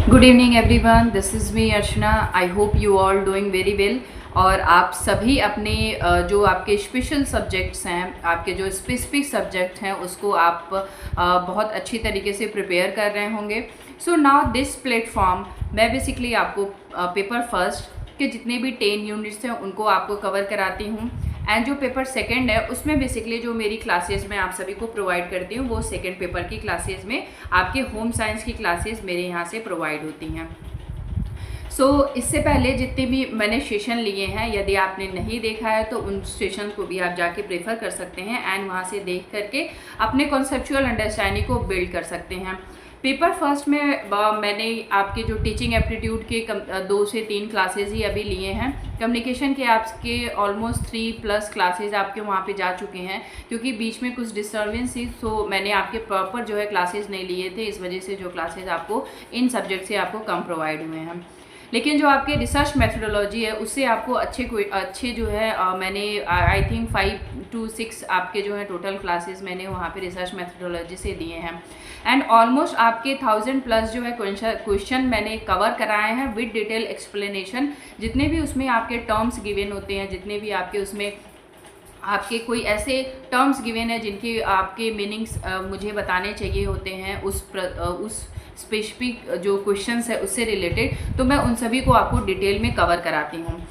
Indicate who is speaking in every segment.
Speaker 1: Good evening everyone, this is me Archana. I hope you all doing very well. और आप सभी अपने जो आपके स्पेशल सब्जेक्ट्स हैं, आपके जो स्पेसिफिक सब्जेक्ट हैं, उसको आप बहुत अच्छी तरीके से प्रिपेयर कर रहे होंगे। सो नाउ दिस प्लेटफॉर्म मैं बेसिकली आपको पेपर फर्स्ट के जितने भी 10 यूनिट्स हैं उनको आपको कवर कराती हूँ। एंड जो पेपर सेकंड है उसमें बेसिकली जो मेरी क्लासेस मैं आप सभी को प्रोवाइड करती हूँ वो सेकंड पेपर की क्लासेस में आपके होम साइंस की क्लासेस मेरे यहाँ से प्रोवाइड होती हैं। इससे पहले जितने भी मैंने सेशन लिए हैं, यदि आपने नहीं देखा है तो उन सेशन को भी आप जाके प्रेफर कर सकते हैं एंड वहाँ से देख करके अपने कॉन्सेप्चुअल अंडरस्टैंडिंग को बिल्ड कर सकते हैं। पेपर फर्स्ट में मैंने आपके जो टीचिंग एप्टीट्यूड के 2 से 3 क्लासेज ही अभी लिए हैं। कम्युनिकेशन के आपके ऑलमोस्ट 3+ क्लासेज आपके वहाँ पे जा चुके हैं, क्योंकि बीच में कुछ डिस्टर्बेंस थी तो मैंने आपके प्रॉपर जो है क्लासेज नहीं लिए थे, इस वजह से जो क्लासेज आपको इन सब्जेक्ट से आपको कम प्रोवाइड हुए हैं। लेकिन जो आपके रिसर्च मेथोडोलॉजी है उससे आपको अच्छे जो है मैंने आई थिंक 5 to 6 आपके जो है टोटल क्लासेस मैंने वहाँ पे रिसर्च मेथोडोलॉजी से दिए हैं। एंड ऑलमोस्ट आपके 1000+ जो है क्वेश्चन मैंने कवर कराए हैं विद डिटेल एक्सप्लेनेशन। जितने भी उसमें आपके टर्म्स गिवन होते हैं, जितने भी आपके उसमें आपके कोई ऐसे टर्म्स गिवन है जिनकी आपके मीनिंग्स मुझे बताने चाहिए होते हैं उस स्पेसिफिक जो क्वेश्चंस है उससे रिलेटेड, तो मैं उन सभी को आपको डिटेल में कवर कराती हूँ।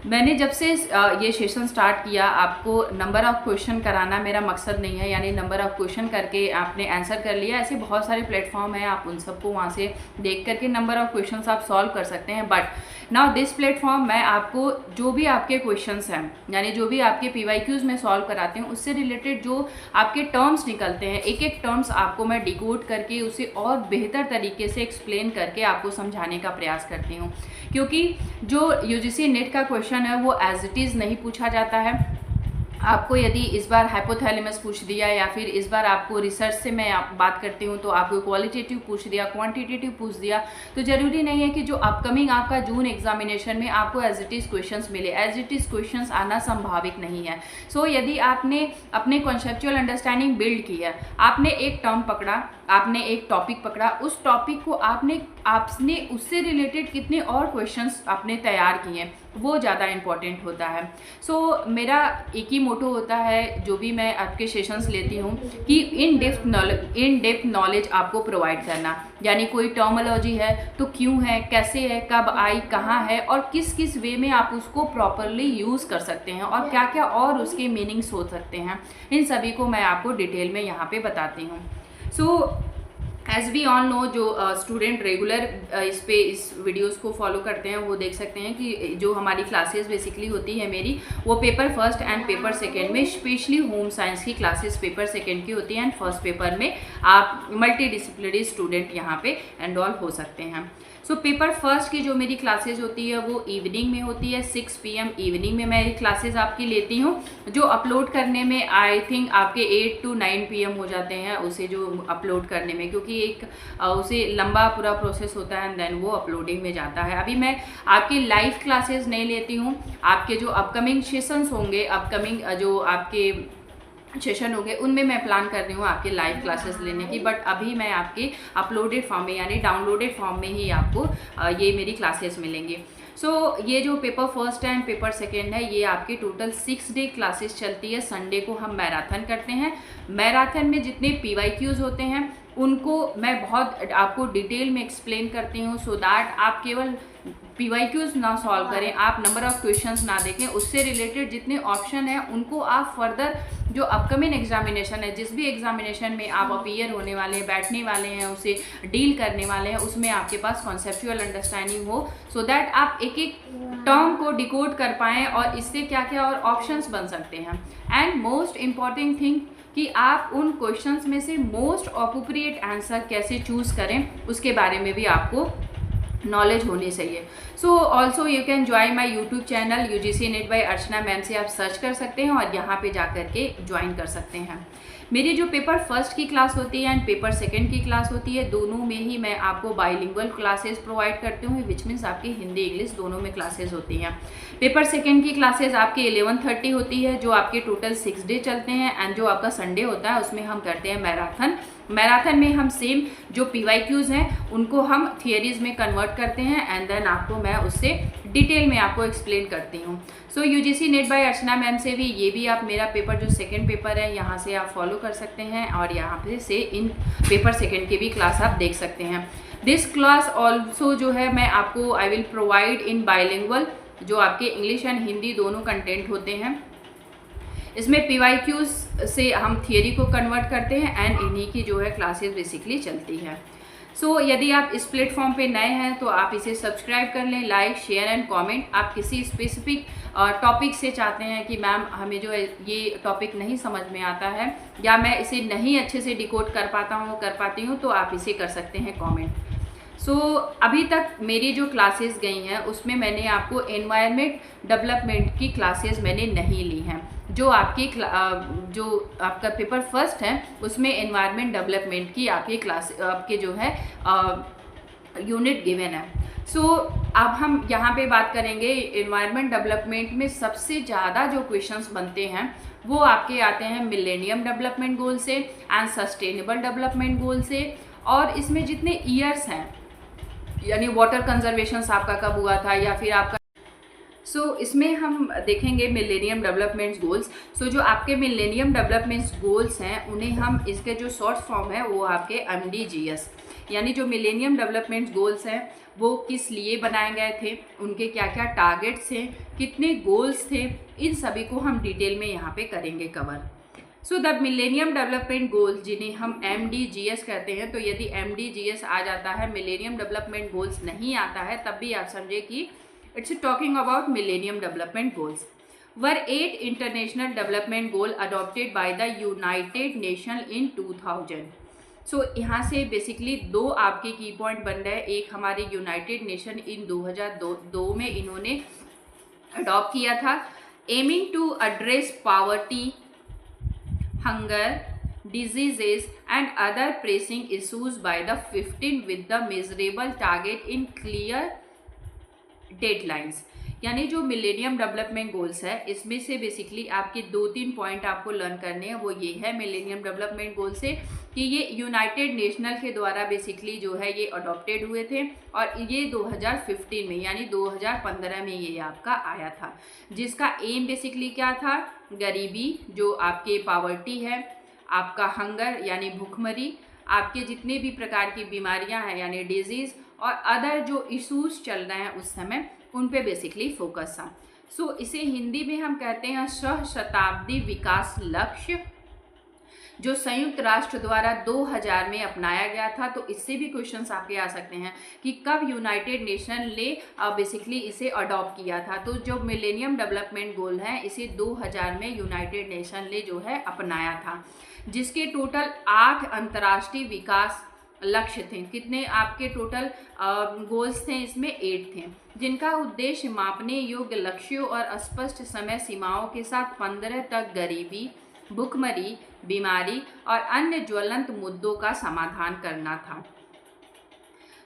Speaker 1: मैंने जब से ये सेशन स्टार्ट किया, आपको नंबर ऑफ़ क्वेश्चन कराना मेरा मकसद नहीं है, यानी नंबर ऑफ़ क्वेश्चन करके आपने आंसर कर लिया। ऐसे बहुत सारे प्लेटफॉर्म हैं, आप उन सबको वहाँ से देख करके नंबर ऑफ़ क्वेश्चंस आप सॉल्व कर सकते हैं। बट नाउ दिस प्लेटफॉर्म मैं आपको जो भी आपके क्वेश्चंस हैं, यानी जो भी आपके PYQs में सॉल्व कराती हूँ, उससे रिलेटेड जो आपके टर्म्स निकलते हैं, एक एक टर्म्स आपको मैं डिकोड करके उसे और बेहतर तरीके से एक्सप्लेन करके आपको समझाने का प्रयास करती हूँ। क्योंकि जो UGC नेट का क्वेश्चन है वो एज इट इज़ नहीं पूछा जाता है। आपको यदि इस बार हाइपोथैलेमस पूछ दिया या फिर इस बार आपको रिसर्च से मैं बात करती हूँ तो आपको क्वालिटेटिव पूछ दिया, क्वांटिटेटिव पूछ दिया, तो ज़रूरी नहीं है कि जो अपकमिंग आपका जून एग्जामिनेशन में आपको एज इट इज़ क्वेश्चंस मिले। एज इट इज़ क्वेश्चंस आना संभाविक नहीं है। यदि आपने अपने कॉन्सेप्चुअल अंडरस्टैंडिंग बिल्ड की है, आपने एक टर्म पकड़ा, आपने एक टॉपिक पकड़ा, उस टॉपिक को आपने उससे रिलेटेड कितने और क्वेश्चंस आपने तैयार किए, वो ज़्यादा इम्पॉर्टेंट होता है। मेरा एक ही मोटो होता है जो भी मैं आपके सेशंस लेती हूँ कि इन डेप्थ नॉलेज आपको प्रोवाइड करना। यानी कोई टर्मोलॉजी है तो क्यों है, कैसे है, कब आई, कहाँ है और किस किस वे में आप उसको प्रॉपरली यूज़ कर सकते हैं और क्या क्या और उसके मीनिंग्स हो सकते हैं, इन सभी को मैं आपको डिटेल में यहाँ पे बताती हूँ। एज वी ऑल नो, जो स्टूडेंट रेगुलर इस वीडियोस को फॉलो करते हैं वो देख सकते हैं कि जो हमारी क्लासेस बेसिकली होती है मेरी, वो paper first and paper second में स्पेशली होम साइंस की क्लासेस पेपर सेकेंड की होती हैं एंड फर्स्ट पेपर में आप मल्टी डिसिप्लिनरी स्टूडेंट यहाँ पे एनरोल हो सकते हैं। पेपर फर्स्ट की जो मेरी क्लासेज होती है वो इवनिंग में होती है, 6 PM इवनिंग में मैं क्लासेज आपकी लेती हूँ, जो अपलोड करने में आई थिंक आपके 8 to 9 PM हो जाते हैं उसे जो अपलोड करने में, क्योंकि एक उसे लंबा पूरा प्रोसेस होता है एंड देन वो अपलोडिंग में जाता है। अभी मैं आपकी लाइव क्लासेज नहीं लेती हूँ, आपके जो अपकमिंग सेशंस होंगे, अपकमिंग जो आपके सेशन हो गए, उनमें मैं प्लान कर रही हूँ आपके लाइव क्लासेस लेने की। बट अभी मैं आपके अपलोडेड फॉर्म में यानी डाउनलोडेड फॉर्म में ही आपको ये मेरी क्लासेस मिलेंगी। ये जो paper first and paper second है, ये आपकी टोटल 6 डे क्लासेस चलती है। संडे को हम मैराथन करते हैं। मैराथन में जितने PYQs होते हैं उनको मैं बहुत आपको डिटेल में एक्सप्लेन करती हूँ, सो दैट आप केवल PYQs ना सॉल्व करें, आप नंबर ऑफ़ क्वेश्चंस ना देखें, उससे रिलेटेड जितने ऑप्शन हैं उनको आप फर्दर जो अपकमिंग एग्जामिनेशन है, जिस भी एग्जामिनेशन में आप अपीयर होने वाले हैं, बैठने वाले हैं, उसे डील करने वाले हैं, उसमें आपके पास कॉन्सेप्चुअल अंडरस्टैंडिंग हो, सो दैट आप एक एक टर्म को डिकोड कर पाएँ और इससे क्या क्या और ऑप्शंस बन सकते हैं। एंड मोस्ट इम्पॉर्टेंट थिंग कि आप उन क्वेश्चंस में से मोस्ट अप्रोप्रिएट आंसर कैसे चूज़ करें, उसके बारे में भी आपको नॉलेज होनी चाहिए। Also you can join my YouTube channel UGC net by Archana ma'am से आप सर्च कर सकते हैं और यहाँ पे जा कर के ज्वाइन कर सकते हैं। मेरी जो पेपर फर्स्ट की क्लास होती है एंड पेपर सेकंड की क्लास होती है, दोनों में ही मैं आपको बाइलिंगुअल क्लासेस प्रोवाइड करती हूँ, विच मीन्स आपकी हिंदी इंग्लिश दोनों में क्लासेस होती हैं। पेपर सेकंड की क्लासेस आपकी 11:30 होती है, जो आपके टोटल 6 डे चलते हैं एंड जो आपका संडे होता है उसमें हम करते हैं मैराथन मैराथन में हम सेम जो PYQs हैं उनको हम थियरीज में कन्वर्ट करते हैं एंड देन आपको मैं उससे डिटेल में आपको एक्सप्लेन करती हूँ। सो UGC net by Archana ma'am से भी ये भी आप मेरा पेपर जो सेकंड पेपर है यहाँ से आप फॉलो कर सकते हैं और यहाँ पे से इन पेपर सेकंड की भी क्लास आप देख सकते हैं। दिस क्लास ऑल्सो जो है मैं आपको I will provide in bilingual, जो आपके इंग्लिश एंड हिंदी दोनों कंटेंट होते हैं। इसमें PYQs से हम थियरी को कन्वर्ट करते हैं एंड इन्हीं की जो है क्लासेस बेसिकली चलती है। सो यदि आप इस प्लेटफॉर्म पे नए हैं तो आप इसे सब्सक्राइब कर लें, लाइक शेयर एंड कमेंट। आप किसी स्पेसिफिक टॉपिक से चाहते हैं कि मैम हमें जो है ये टॉपिक नहीं समझ में आता है या मैं इसे नहीं अच्छे से डिकोड कर पाती हूँ तो आप इसे कर सकते हैं कमेंट। सो अभी तक मेरी जो क्लासेस गई हैं उसमें मैंने आपको एनवायरनमेंट डेवलपमेंट की क्लासेस मैंने नहीं ली हैं। जो आपका पेपर फर्स्ट है उसमें एनवायरनमेंट डेवलपमेंट की आपकी क्लास आपके जो है यूनिट गिवन है। सो अब हम यहाँ पे बात करेंगे एनवायरनमेंट डेवलपमेंट में सबसे ज़्यादा जो क्वेश्चंस बनते हैं वो आपके आते हैं मिलेनियम डेवलपमेंट गोल से एंड सस्टेनेबल डेवलपमेंट गोल से। और इसमें जितने ईयर्स हैं यानी वाटर कंजर्वेशन आपका कब हुआ था या फिर आपका इसमें हम देखेंगे मिलेनियम डेवलपमेंट गोल्स। जो आपके मिलेनियम डेवलपमेंट गोल्स हैं उन्हें हम इसके जो शॉर्ट फॉर्म है वो आपके MDGs, यानी जो मिलेनियम डेवलपमेंट गोल्स हैं वो किस लिए बनाए गए थे, उनके क्या क्या टारगेट्स हैं, कितने गोल्स थे, इन सभी को हम डिटेल में यहाँ पे करेंगे cover. The millennium development goals जिन्हें हम MDGs कहते हैं, तो यदि MDGs आ जाता है मिलेनियम डेवलपमेंट गोल्स नहीं आता है तब भी आप समझे कि it's talking about millennium development goals. Were 8 international development goal adopted by the United nation in 2000। यहाँ से बेसिकली दो आपके की पॉइंट बन रहे हैं। एक हमारे यूनाइटेड नेशन इन 2002 में इन्होंने अडॉप्ट किया था, aiming to address poverty, hunger, diseases and other pressing issues by the 15 with the measurable target in clear deadlines। यानी जो मिलेनियम डेवलपमेंट गोल्स है इसमें से बेसिकली आपके 2-3 पॉइंट आपको लर्न करने हैं। वो ये है मिलेनियम डेवलपमेंट गोल से कि ये यूनाइटेड नेशनल के द्वारा बेसिकली जो है ये अडॉप्टेड हुए थे और ये 2015 में यानी 2015 में ये आपका आया था, जिसका एम बेसिकली क्या था, गरीबी जो आपके पावर्टी है, आपका हंगर यानी भूखमरी, आपके जितने भी प्रकार की बीमारियां हैं यानी डिजीज़ और अदर जो इश्यूज चल रहे हैं उस समय उन पे बेसिकली फोकस था। इसे हिंदी में हम कहते हैं सहस्त्राब्दी विकास लक्ष्य, जो संयुक्त राष्ट्र द्वारा 2000 में अपनाया गया था। तो इससे भी क्वेश्चंस आपके आ सकते हैं कि कब यूनाइटेड नेशन ने बेसिकली इसे अडॉप्ट किया था। तो जो मिलेनियम डेवलपमेंट गोल है इसे 2000 में यूनाइटेड नेशन ने जो है अपनाया था, जिसके टोटल 8 अंतर्राष्ट्रीय विकास लक्ष्य थे। कितने आपके टोटल गोल्स थे, इसमें 8 थे, जिनका उद्देश्य मापने योग्य लक्ष्यों और स्पष्ट समय सीमाओं के साथ 15 तक गरीबी, भूखमरी, बीमारी और अन्य ज्वलंत मुद्दों का समाधान करना था।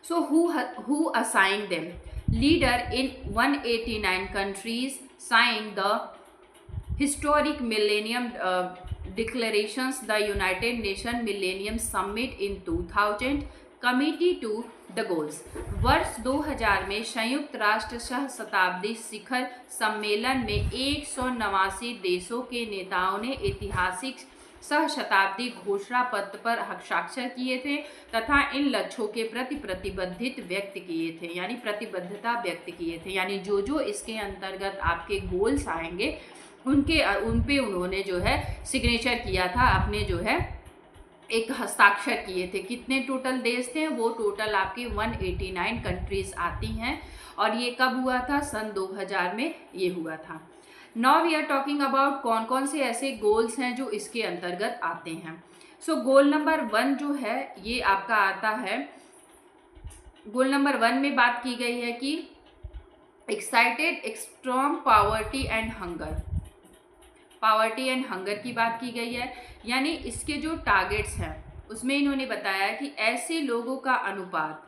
Speaker 1: who assigned them? Leader in 189 countries signed the historic Millennium Declarations, the United Nations Millennium Summit in 2000, Committee to the Goals। वर्ष 2000 में संयुक्त राष्ट्र सहस्त्राब्दी शिखर सम्मेलन में 189 देशों के नेताओं ने ऐतिहासिक सहस्त्राब्दी घोषणा पत्र पर हस्ताक्षर किए थे तथा इन लक्ष्यों के प्रति प्रतिबद्धता व्यक्त किए थे, यानी प्रतिबद्धता व्यक्त किए थे, यानी जो इसके अंतर्गत आपके गोल्स आएंगे उन पे उन्होंने जो है सिग्नेचर किया था, अपने जो है एक हस्ताक्षर किए थे। कितने टोटल देश थे, वो टोटल आपकी 189 कंट्रीज आती हैं और ये कब हुआ था, सन 2000 में ये हुआ था। Now we are talking about कौन कौन से ऐसे गोल्स हैं जो इसके अंतर्गत आते हैं। गोल नंबर 1 जो है ये आपका आता है, गोल नंबर 1 में बात की गई है कि excited extreme poverty and hunger, poverty and hunger की बात की गई है, यानी इसके जो टारगेट्स हैं उसमें इन्होंने बताया कि ऐसे लोगों का अनुपात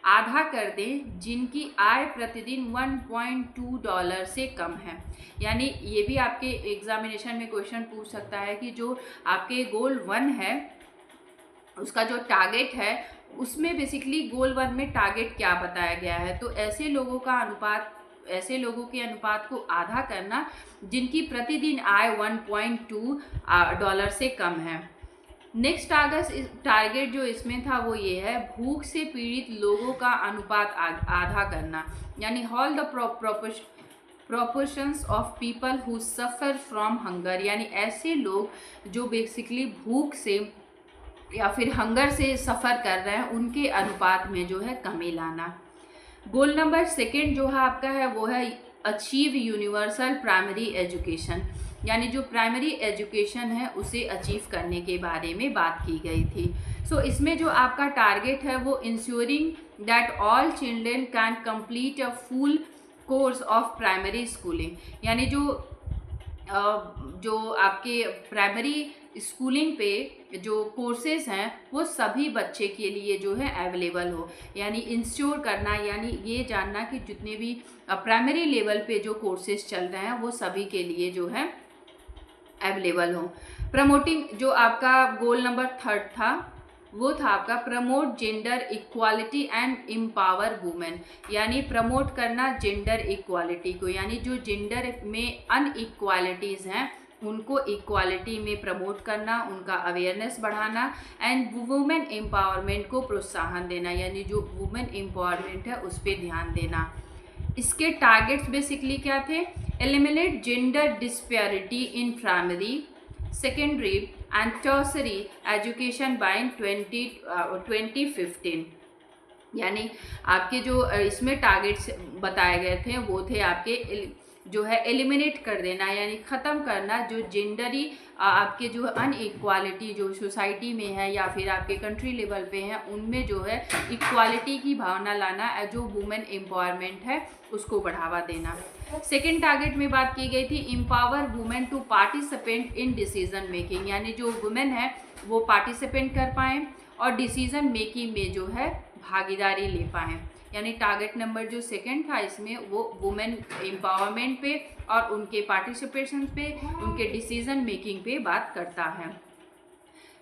Speaker 1: आधा कर दें जिनकी आय प्रतिदिन $1.2 से कम है। यानी ये भी आपके एग्जामिनेशन में क्वेश्चन पूछ सकता है कि जो आपके गोल 1 है उसका जो टारगेट है उसमें बेसिकली गोल 1 में टारगेट क्या बताया गया है, तो ऐसे लोगों के अनुपात को आधा करना जिनकी प्रतिदिन आय 1.2 डॉलर से कम है। नेक्स्ट टारगेट जो इसमें था वो ये है, भूख से पीड़ित लोगों का अनुपात आधा करना, यानी all the proportions of people who suffer from hunger, यानी ऐसे लोग जो बेसिकली भूख से या फिर हंगर से सफ़र कर रहे हैं उनके अनुपात में जो है कमी लाना। गोल नंबर 2 जो है आपका है वो है अचीव यूनिवर्सल प्राइमरी एजुकेशन, यानी जो प्राइमरी एजुकेशन है उसे अचीव करने के बारे में बात की गई थी। सो इसमें जो आपका टारगेट है वो ensuring that all children can complete a full course of primary schooling, यानी जो आपके प्राइमरी स्कूलिंग पे जो कोर्सेज हैं वो सभी बच्चे के लिए जो है अवेलेबल हो, यानी इंश्योर करना, यानी ये जानना कि जितने भी प्राइमरी लेवल पे जो कोर्सेज चल रहे हैं वो सभी के लिए जो है अवेलेबल हो। प्रमोटिंग जो आपका गोल नंबर 3 था वो था आपका promote gender equality and empower women, यानी प्रमोट करना जेंडर इक्वालिटी को, यानी जो जेंडर में अनइक्वालिटीज़ हैं उनको इक्वालिटी में प्रमोट करना, उनका अवेयरनेस बढ़ाना एंड वुमेन एम्पावरमेंट को प्रोत्साहन देना, यानी जो वुमेन एम्पावरमेंट है उस पर ध्यान देना। इसके टारगेट्स बेसिकली क्या थे, eliminate gender disparity in primary, secondary and tertiary education by 2015, यानी आपके जो इसमें टारगेट्स बताए गए थे वो थे आपके जो है एलिमिनेट कर देना, यानी ख़त्म करना जो जेंडरी आपके जो अनइक्वालिटी जो सोसाइटी में है या फिर आपके कंट्री लेवल पे है उनमें जो है इक्वालिटी की भावना लाना, जो वुमेन एम्पावरमेंट है उसको बढ़ावा देना। सेकेंड टारगेट में बात की गई थी empower women to participate in decision making, यानी जो वुमेन है वो पार्टिसिपेट कर पाएँ और डिसीजन मेकिंग में जो है भागीदारी ले पाएँ, यानी टारगेट नंबर जो 2 था इसमें वो वुमेन एम्पावरमेंट पे और उनके पार्टिसिपेशन पे, उनके डिसीजन मेकिंग पे बात करता है।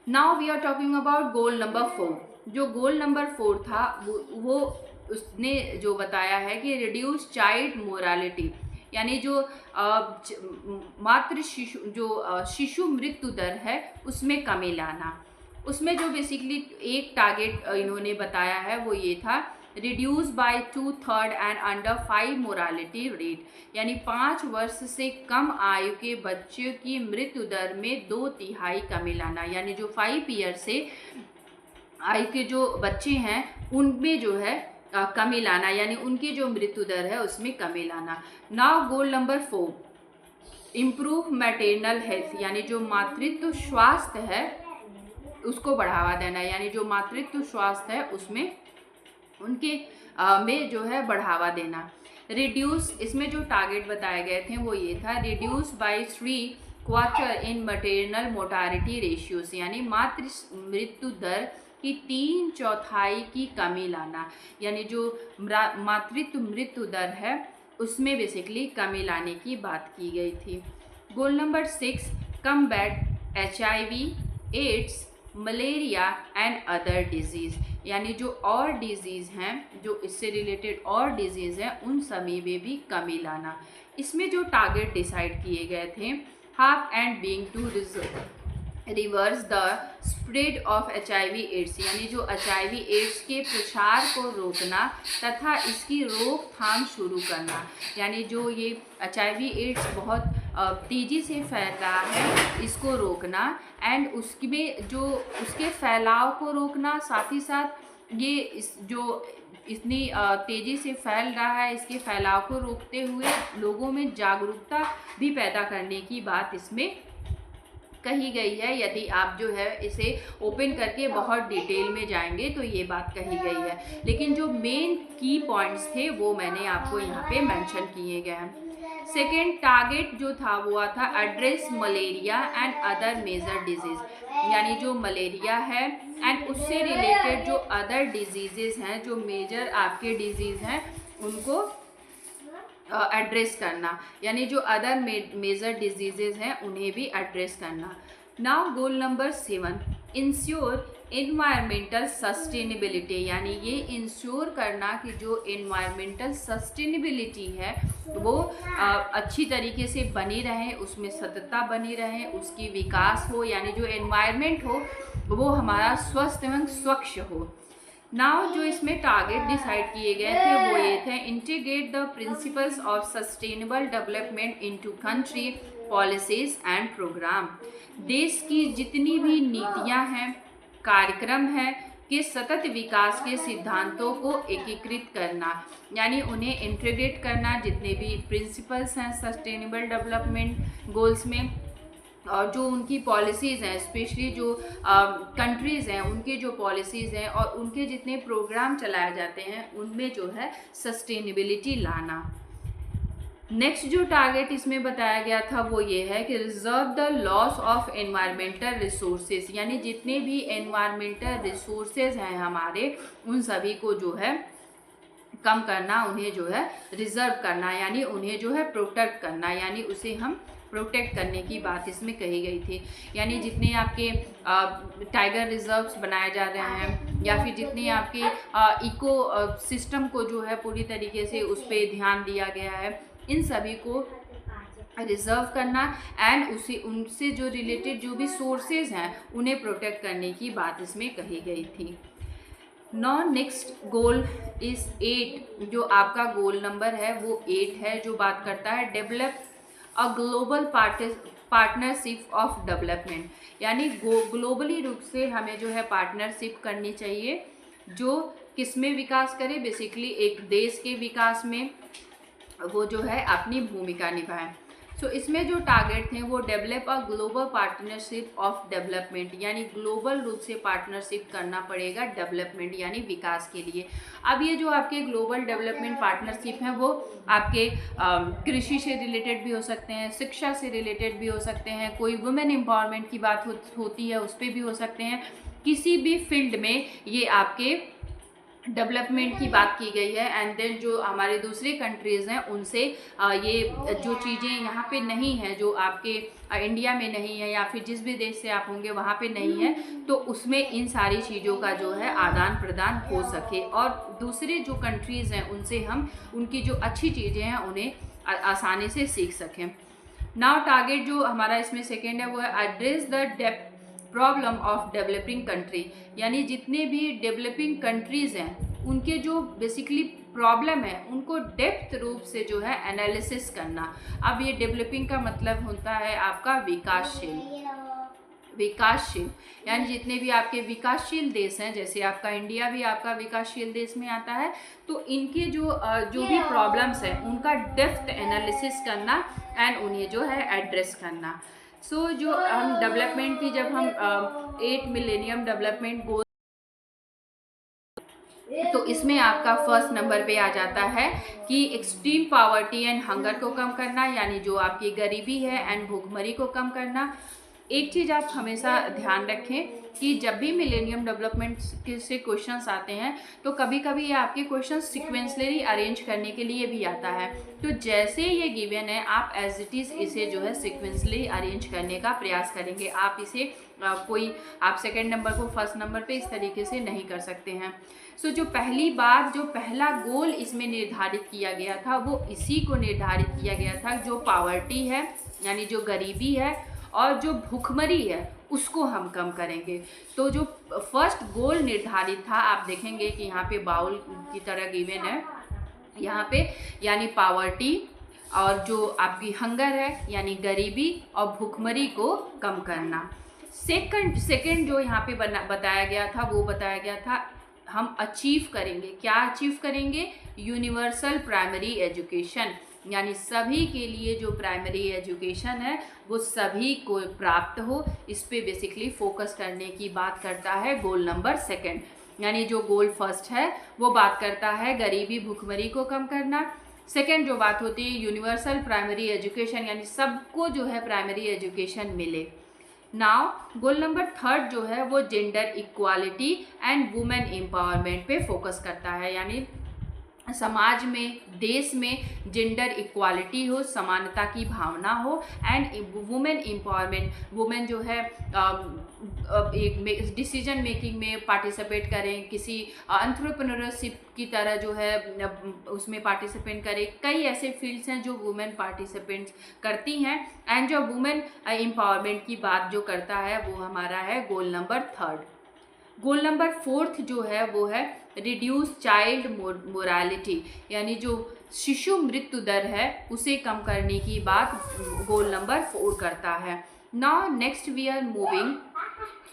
Speaker 1: Now we are talking about goal number 4। जो गोल नंबर 4 था वो उसने जो बताया है कि रिड्यूस चाइल्ड मोरालिटी, यानी जो मातृ शिशु मृत्यु दर है उसमें कमी लाना। उसमें जो बेसिकली एक टारगेट इन्होंने बताया है वो ये था, reduce by 2/3 and under 5 morality rate, यानी 5 वर्ष से कम आयु के बच्चों की मृत्यु दर में 2/3 कमी लाना, यानी जो 5 ईयर से आयु के जो बच्चे हैं उनमें जो है कमी लाना, यानी उनकी जो मृत्यु दर है उसमें कमी लाना। Now goal number 4, improve maternal health, यानी जो मातृत्व स्वास्थ्य है उसको बढ़ावा देना, यानी जो मातृत्व स्वास्थ्य है उसमें उनके में जो है बढ़ावा देना। रिड्यूस, इसमें जो टारगेट बताए गए थे वो ये था, reduce by 3/4 in maternal mortality ratios, यानी मातृ मृत्यु दर की 3/4 की कमी लाना, यानी जो मातृत्व मृत्यु दर है उसमें बेसिकली कमी लाने की बात की गई थी। Goal number 6, combat HIV, AIDS, malaria and other diseases, यानी जो और डिजीज़ हैं जो इससे रिलेटेड और डिजीज़ हैं उन सभी में भी कमी लाना। इसमें जो टारगेट डिसाइड किए गए थे, half and being to reverse the spread of HIV AIDS, यानी जो HIV एड्स के प्रसार को रोकना तथा इसकी रोकथाम शुरू करना, यानी जो ये HIV एड्स बहुत तेज़ी से फैल रहा है इसको रोकना एंड उसमें जो उसके फैलाव को रोकना, साथ ही साथ ये जो इतनी तेज़ी से फैल रहा है इसके फैलाव को रोकते हुए लोगों में जागरूकता भी पैदा करने की बात इसमें कही गई है। यदि आप जो है इसे ओपन करके बहुत डिटेल में जाएंगे तो ये बात कही गई है, लेकिन जो मेन की पॉइंट्स थे वो मैंने आपको यहाँ पे मेंशन किए गए हैं। सेकेंड टारगेट जो था वो था address malaria and other major diseases, यानी जो मलेरिया है एंड उससे रिलेटेड जो अदर डिजीज़ेस हैं, जो मेजर आपके डिजीज़ हैं उनको एड्रेस करना, यानी जो अदर मेजर डिजीज़ेज हैं उन्हें भी एड्रेस करना। Now goal number 7, ensure environmental sustainability, यानी ये इंश्योर करना कि जो इन्वायरमेंटल सस्टेनेबिलिटी है वो अच्छी तरीके से बनी रहे, उसमें सततता बनी रहे, उसकी विकास हो, यानी जो एनवायरनमेंट हो वो हमारा स्वस्थ एवं स्वच्छ हो। नाउ जो इसमें टारगेट डिसाइड किए गए थे वो ये थे, integrate the principles of sustainable development into country policies and program. देश की जितनी भी नीतियां हैं, कार्यक्रम हैं के सतत विकास के सिद्धांतों को एकीकृत करना, यानी उन्हें इंटीग्रेट करना, जितने भी प्रिंसिपल्स हैं सस्टेनेबल डेवलपमेंट गोल्स में, और जो उनकी पॉलिसीज़ हैं, स्पेशली जो कंट्रीज़ हैं उनके जो पॉलिसीज़ हैं और उनके जितने प्रोग्राम चलाए जाते हैं उनमें जो है सस्टेनेबिलिटी लाना। नेक्स्ट जो टारगेट इसमें बताया गया था वो ये है कि reserve the loss of environmental resources, यानी जितने भी एनवायरमेंटल रिसोर्सेज हैं हमारे उन सभी को जो है कम करना, उन्हें जो है रिजर्व करना, यानी उन्हें जो है प्रोटेक्ट करना, यानी उसे हम प्रोटेक्ट करने की बात इसमें कही गई थी। यानी जितने आपके टाइगर रिजर्व्स बनाए जा रहे हैं या फिर जितने आपके इको सिस्टम को जो है पूरी तरीके से उस पर ध्यान दिया गया है, इन सभी को रिजर्व करना एंड उनसे जो रिलेटेड जो भी सोर्सेज हैं उन्हें प्रोटेक्ट करने की बात इसमें कही गई थी। नॉ नेक्स्ट गोल इज 8, जो आपका गोल नंबर है वो 8 है, जो बात करता है develop a global partnership of development, यानी ग्लोबली रूप से हमें जो है पार्टनरशिप करनी चाहिए जो किसमें विकास करे, बेसिकली एक देश के विकास में वो जो है अपनी भूमिका निभाए। सो इसमें जो टारगेट थे वो develop a global partnership of development, यानी ग्लोबल रूप से पार्टनरशिप करना पड़ेगा डेवलपमेंट यानी विकास के लिए। अब ये जो आपके ग्लोबल डेवलपमेंट पार्टनरशिप हैं वो आपके कृषि से रिलेटेड भी हो सकते हैं, शिक्षा से रिलेटेड भी हो सकते हैं, कोई वुमेन एम्पावरमेंट की बात होती है उस पर भी हो सकते हैं, किसी भी फील्ड में ये आपके डेवलपमेंट की बात की गई है। एंड देन जो हमारे दूसरे कंट्रीज़ हैं उनसे ये जो चीज़ें यहाँ पे नहीं हैं, जो आपके इंडिया में नहीं है या फिर जिस भी देश से आप होंगे वहाँ पे नहीं है, तो उसमें इन सारी चीज़ों का जो है आदान प्रदान हो सके और दूसरे जो कंट्रीज़ हैं उनसे हम उनकी जो अच्छी चीज़ें हैं उन्हें आसानी से सीख सकें। नाउ टारगेट जो हमारा इसमें सेकेंड है वो है address the depth problem of developing country, यानी जितने भी डेवलपिंग कंट्रीज़ हैं उनके जो बेसिकली प्रॉब्लम है उनको डेप्थ रूप से जो है एनालिसिस करना। अब ये डेवलपिंग का मतलब होता है आपका विकासशील, यानी जितने भी आपके विकासशील देश हैं, जैसे आपका इंडिया भी आपका विकासशील देश में आता है, तो इनके जो भी प्रॉब्लम्स हैं उनका डेप्थ एनालिसिस करना एंड उन्हें जो है एड्रेस करना। सो जो हम डेवलपमेंट की जब हम 8 मिलेनियम डेवलपमेंट गोल, तो इसमें आपका फर्स्ट नंबर पे आ जाता है कि एक्सट्रीम पॉवर्टी एंड हंगर को कम करना, यानी जो आपकी गरीबी है एंड भूखमरी को कम करना। एक चीज़ आप हमेशा ध्यान रखें कि जब भी मिलेनियम डेवलपमेंट से क्वेश्चंस आते हैं तो कभी कभी ये आपके क्वेश्चंस सिक्वेंसली अरेंज करने के लिए भी आता है, तो जैसे ये गिवन है आप एज इट इज़ इसे जो है सिक्वेंसली अरेंज करने का प्रयास करेंगे। आप इसे कोई आप सेकंड नंबर को फर्स्ट नंबर पे इस तरीके से नहीं कर सकते हैं। सो जो पहली बात जो पहला गोल इसमें निर्धारित किया गया था वो इसी को निर्धारित किया गया था, जो पावर्टी है यानी जो गरीबी है और जो भूखमरी है उसको हम कम करेंगे। तो जो फर्स्ट गोल निर्धारित था आप देखेंगे कि यहाँ पे बाउल की तरह गिवन है यहाँ पे, यानी पावर्टी और जो आपकी हंगर है यानी गरीबी और भूखमरी को कम करना। सेकंड जो यहाँ पे बताया गया था वो बताया गया था हम अचीव करेंगे, क्या अचीव करेंगे, यूनिवर्सल प्राइमरी एजुकेशन, यानी सभी के लिए जो प्राइमरी एजुकेशन है वो सभी को प्राप्त हो, इस पे बेसिकली फोकस करने की बात करता है गोल नंबर सेकंड। यानी जो गोल फर्स्ट है वो बात करता है गरीबी भूखमरी को कम करना, सेकंड जो बात होती है यूनिवर्सल प्राइमरी एजुकेशन, यानी सबको जो है प्राइमरी एजुकेशन मिले। नाउ गोल नंबर थर्ड जो है वो gender equality and women empowerment पे फोकस करता है, यानी समाज में, देश में जेंडर इक्वालिटी हो, समानता की भावना हो, एंड वुमेन एम्पावरमेंट, वुमेन जो है एक डिसीजन मेकिंग में पार्टिसिपेट करें, किसी एंटरप्रेन्योरशिप की तरह जो है उसमें पार्टिसिपेट करें। कई ऐसे फील्ड्स हैं जो वुमेन पार्टिसिपेंट करती हैं। एंड जो वुमेन एम्पावरमेंट की बात जो करता है वो हमारा है गोल नंबर 3। गोल नंबर 4 जो है वो है रिड्यूस चाइल्ड मोरालिटी, यानी जो शिशु मृत्यु दर है उसे कम करने की बात गोल नंबर 4 करता है। Now next we are moving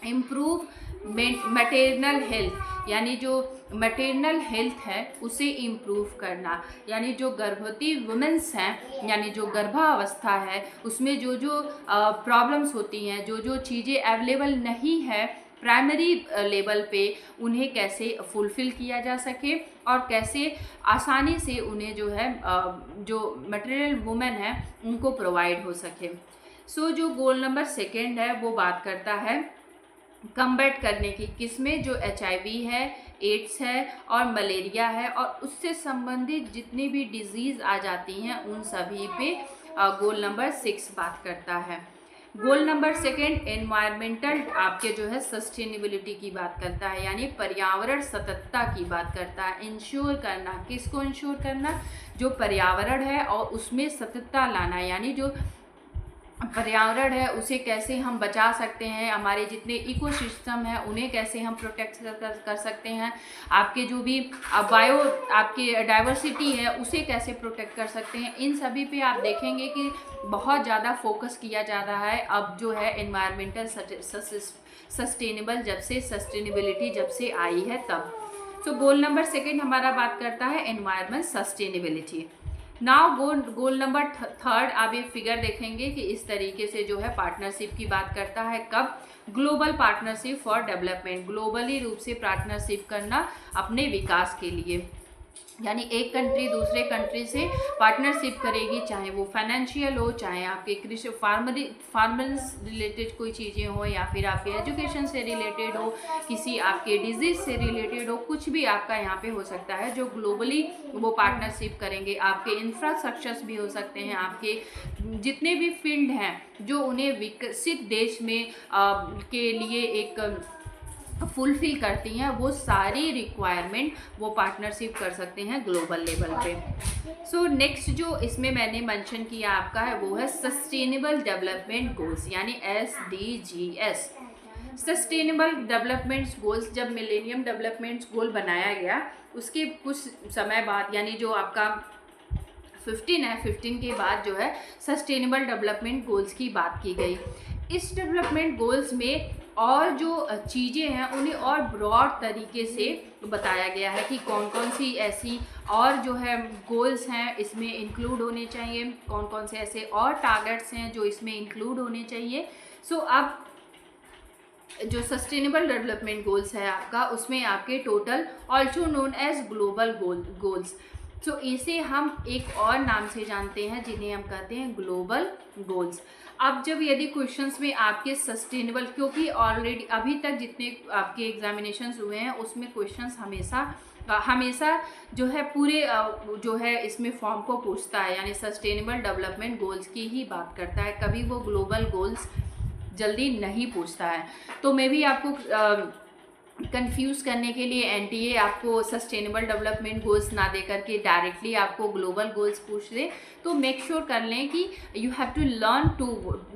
Speaker 1: improve maternal health, यानी जो मैटरनल हेल्थ है उसे इम्प्रूव करना, यानी जो गर्भवती वुमेन्स हैं, यानी जो गर्भावस्था है उसमें जो जो प्रॉब्लम्स होती हैं, जो जो चीज़ें अवेलेबल नहीं है प्राइमरी लेवल पे, उन्हें कैसे फुलफ़िल किया जा सके और कैसे आसानी से उन्हें जो है जो मटेरियल वुमेन है उनको प्रोवाइड हो सके। सो जो गोल नंबर 2 है वो बात करता है कम्बैट करने की, किसमें जो HIV है, एड्स है और मलेरिया है और उससे संबंधित जितनी भी डिजीज़ आ जाती हैं उन सभी पे गोल नंबर 6 बात करता है। गोल नंबर 2 एनवायरमेंटल आपके जो है सस्टेनेबिलिटी की बात करता है, यानी पर्यावरण सततता की बात करता है। इंश्योर करना, किसको इंश्योर करना, जो पर्यावरण है और उसमें सततता लाना, यानी जो पर्यावरण है उसे कैसे हम बचा सकते हैं, हमारे जितने इकोसिस्टम है उन्हें कैसे हम प्रोटेक्ट कर सकते हैं, आपके जो भी बायो आपके डाइवर्सिटी है उसे कैसे प्रोटेक्ट कर सकते हैं। इन सभी पे आप देखेंगे कि बहुत ज़्यादा फोकस किया जा रहा है अब जो है एनवायरमेंटल सस्टेनेबल सस्टेनेबिलिटी जब से आई है तब। सो गोल नंबर 2 हमारा बात करता है environment sustainability. Now goal number 3 आप ये फिगर देखेंगे कि इस तरीके से जो है पार्टनरशिप की बात करता है। कब? Global partnership for development, globally रूप से पार्टनरशिप करना अपने विकास के लिए, यानी एक कंट्री दूसरे कंट्री से पार्टनरशिप करेगी, चाहे वो फाइनेंशियल हो, चाहे आपके कृषि फार्मर्स रिलेटेड कोई चीज़ें हो, या फिर आपके एजुकेशन से रिलेटेड हो, किसी आपके डिजीज़ से रिलेटेड हो, कुछ भी आपका यहाँ पे हो सकता है जो ग्लोबली वो पार्टनरशिप करेंगे। आपके इंफ्रास्ट्रक्चर्स भी हो सकते हैं, आपके जितने भी फील्ड हैं जो उन्हें विकसित देश में के लिए एक फुलफिल करती हैं, वो सारी रिक्वायरमेंट वो पार्टनरशिप कर सकते हैं ग्लोबल लेवल पे। सो नेक्स्ट जो इसमें मैंने मेंशन किया आपका है वो है सस्टेनेबल डेवलपमेंट गोल्स, यानी SDGs। सस्टेनेबल डेवलपमेंट गोल्स, जब मिलेनियम डेवलपमेंट गोल बनाया गया उसके कुछ समय बाद, यानी जो आपका 15 है, 15 के बाद जो है सस्टेनेबल डेवलपमेंट गोल्स की बात की गई। इस डेवलपमेंट गोल्स में और जो चीज़ें हैं उन्हें और ब्रॉड तरीके से बताया गया है कि कौन कौन सी ऐसी और जो है गोल्स हैं इसमें इंक्लूड होने चाहिए, कौन कौन से ऐसे और टारगेट्स हैं जो इसमें इंक्लूड होने चाहिए। सो अब जो सस्टेनेबल डेवलपमेंट गोल्स है आपका, उसमें आपके total also known as global goals. So इसे हम एक और नाम से जानते हैं जिन्हें हम कहते हैं ग्लोबल गोल्स। अब जब यदि क्वेश्चंस में आपके सस्टेनेबल, क्योंकि ऑलरेडी अभी तक जितने आपके एग्जामिनेशंस हुए हैं उसमें क्वेश्चंस हमेशा जो है पूरे जो है इसमें फॉर्म को पूछता है, यानी सस्टेनेबल डेवलपमेंट गोल्स की ही बात करता है, कभी वो ग्लोबल गोल्स जल्दी नहीं पूछता है। तो मैं भी आपको कंफ्यूज करने के लिए NTA आपको सस्टेनेबल डेवलपमेंट गोल्स ना दे करके डायरेक्टली आपको ग्लोबल गोल्स पूछ ले, तो मेक श्योर कर लें कि you have to learn to,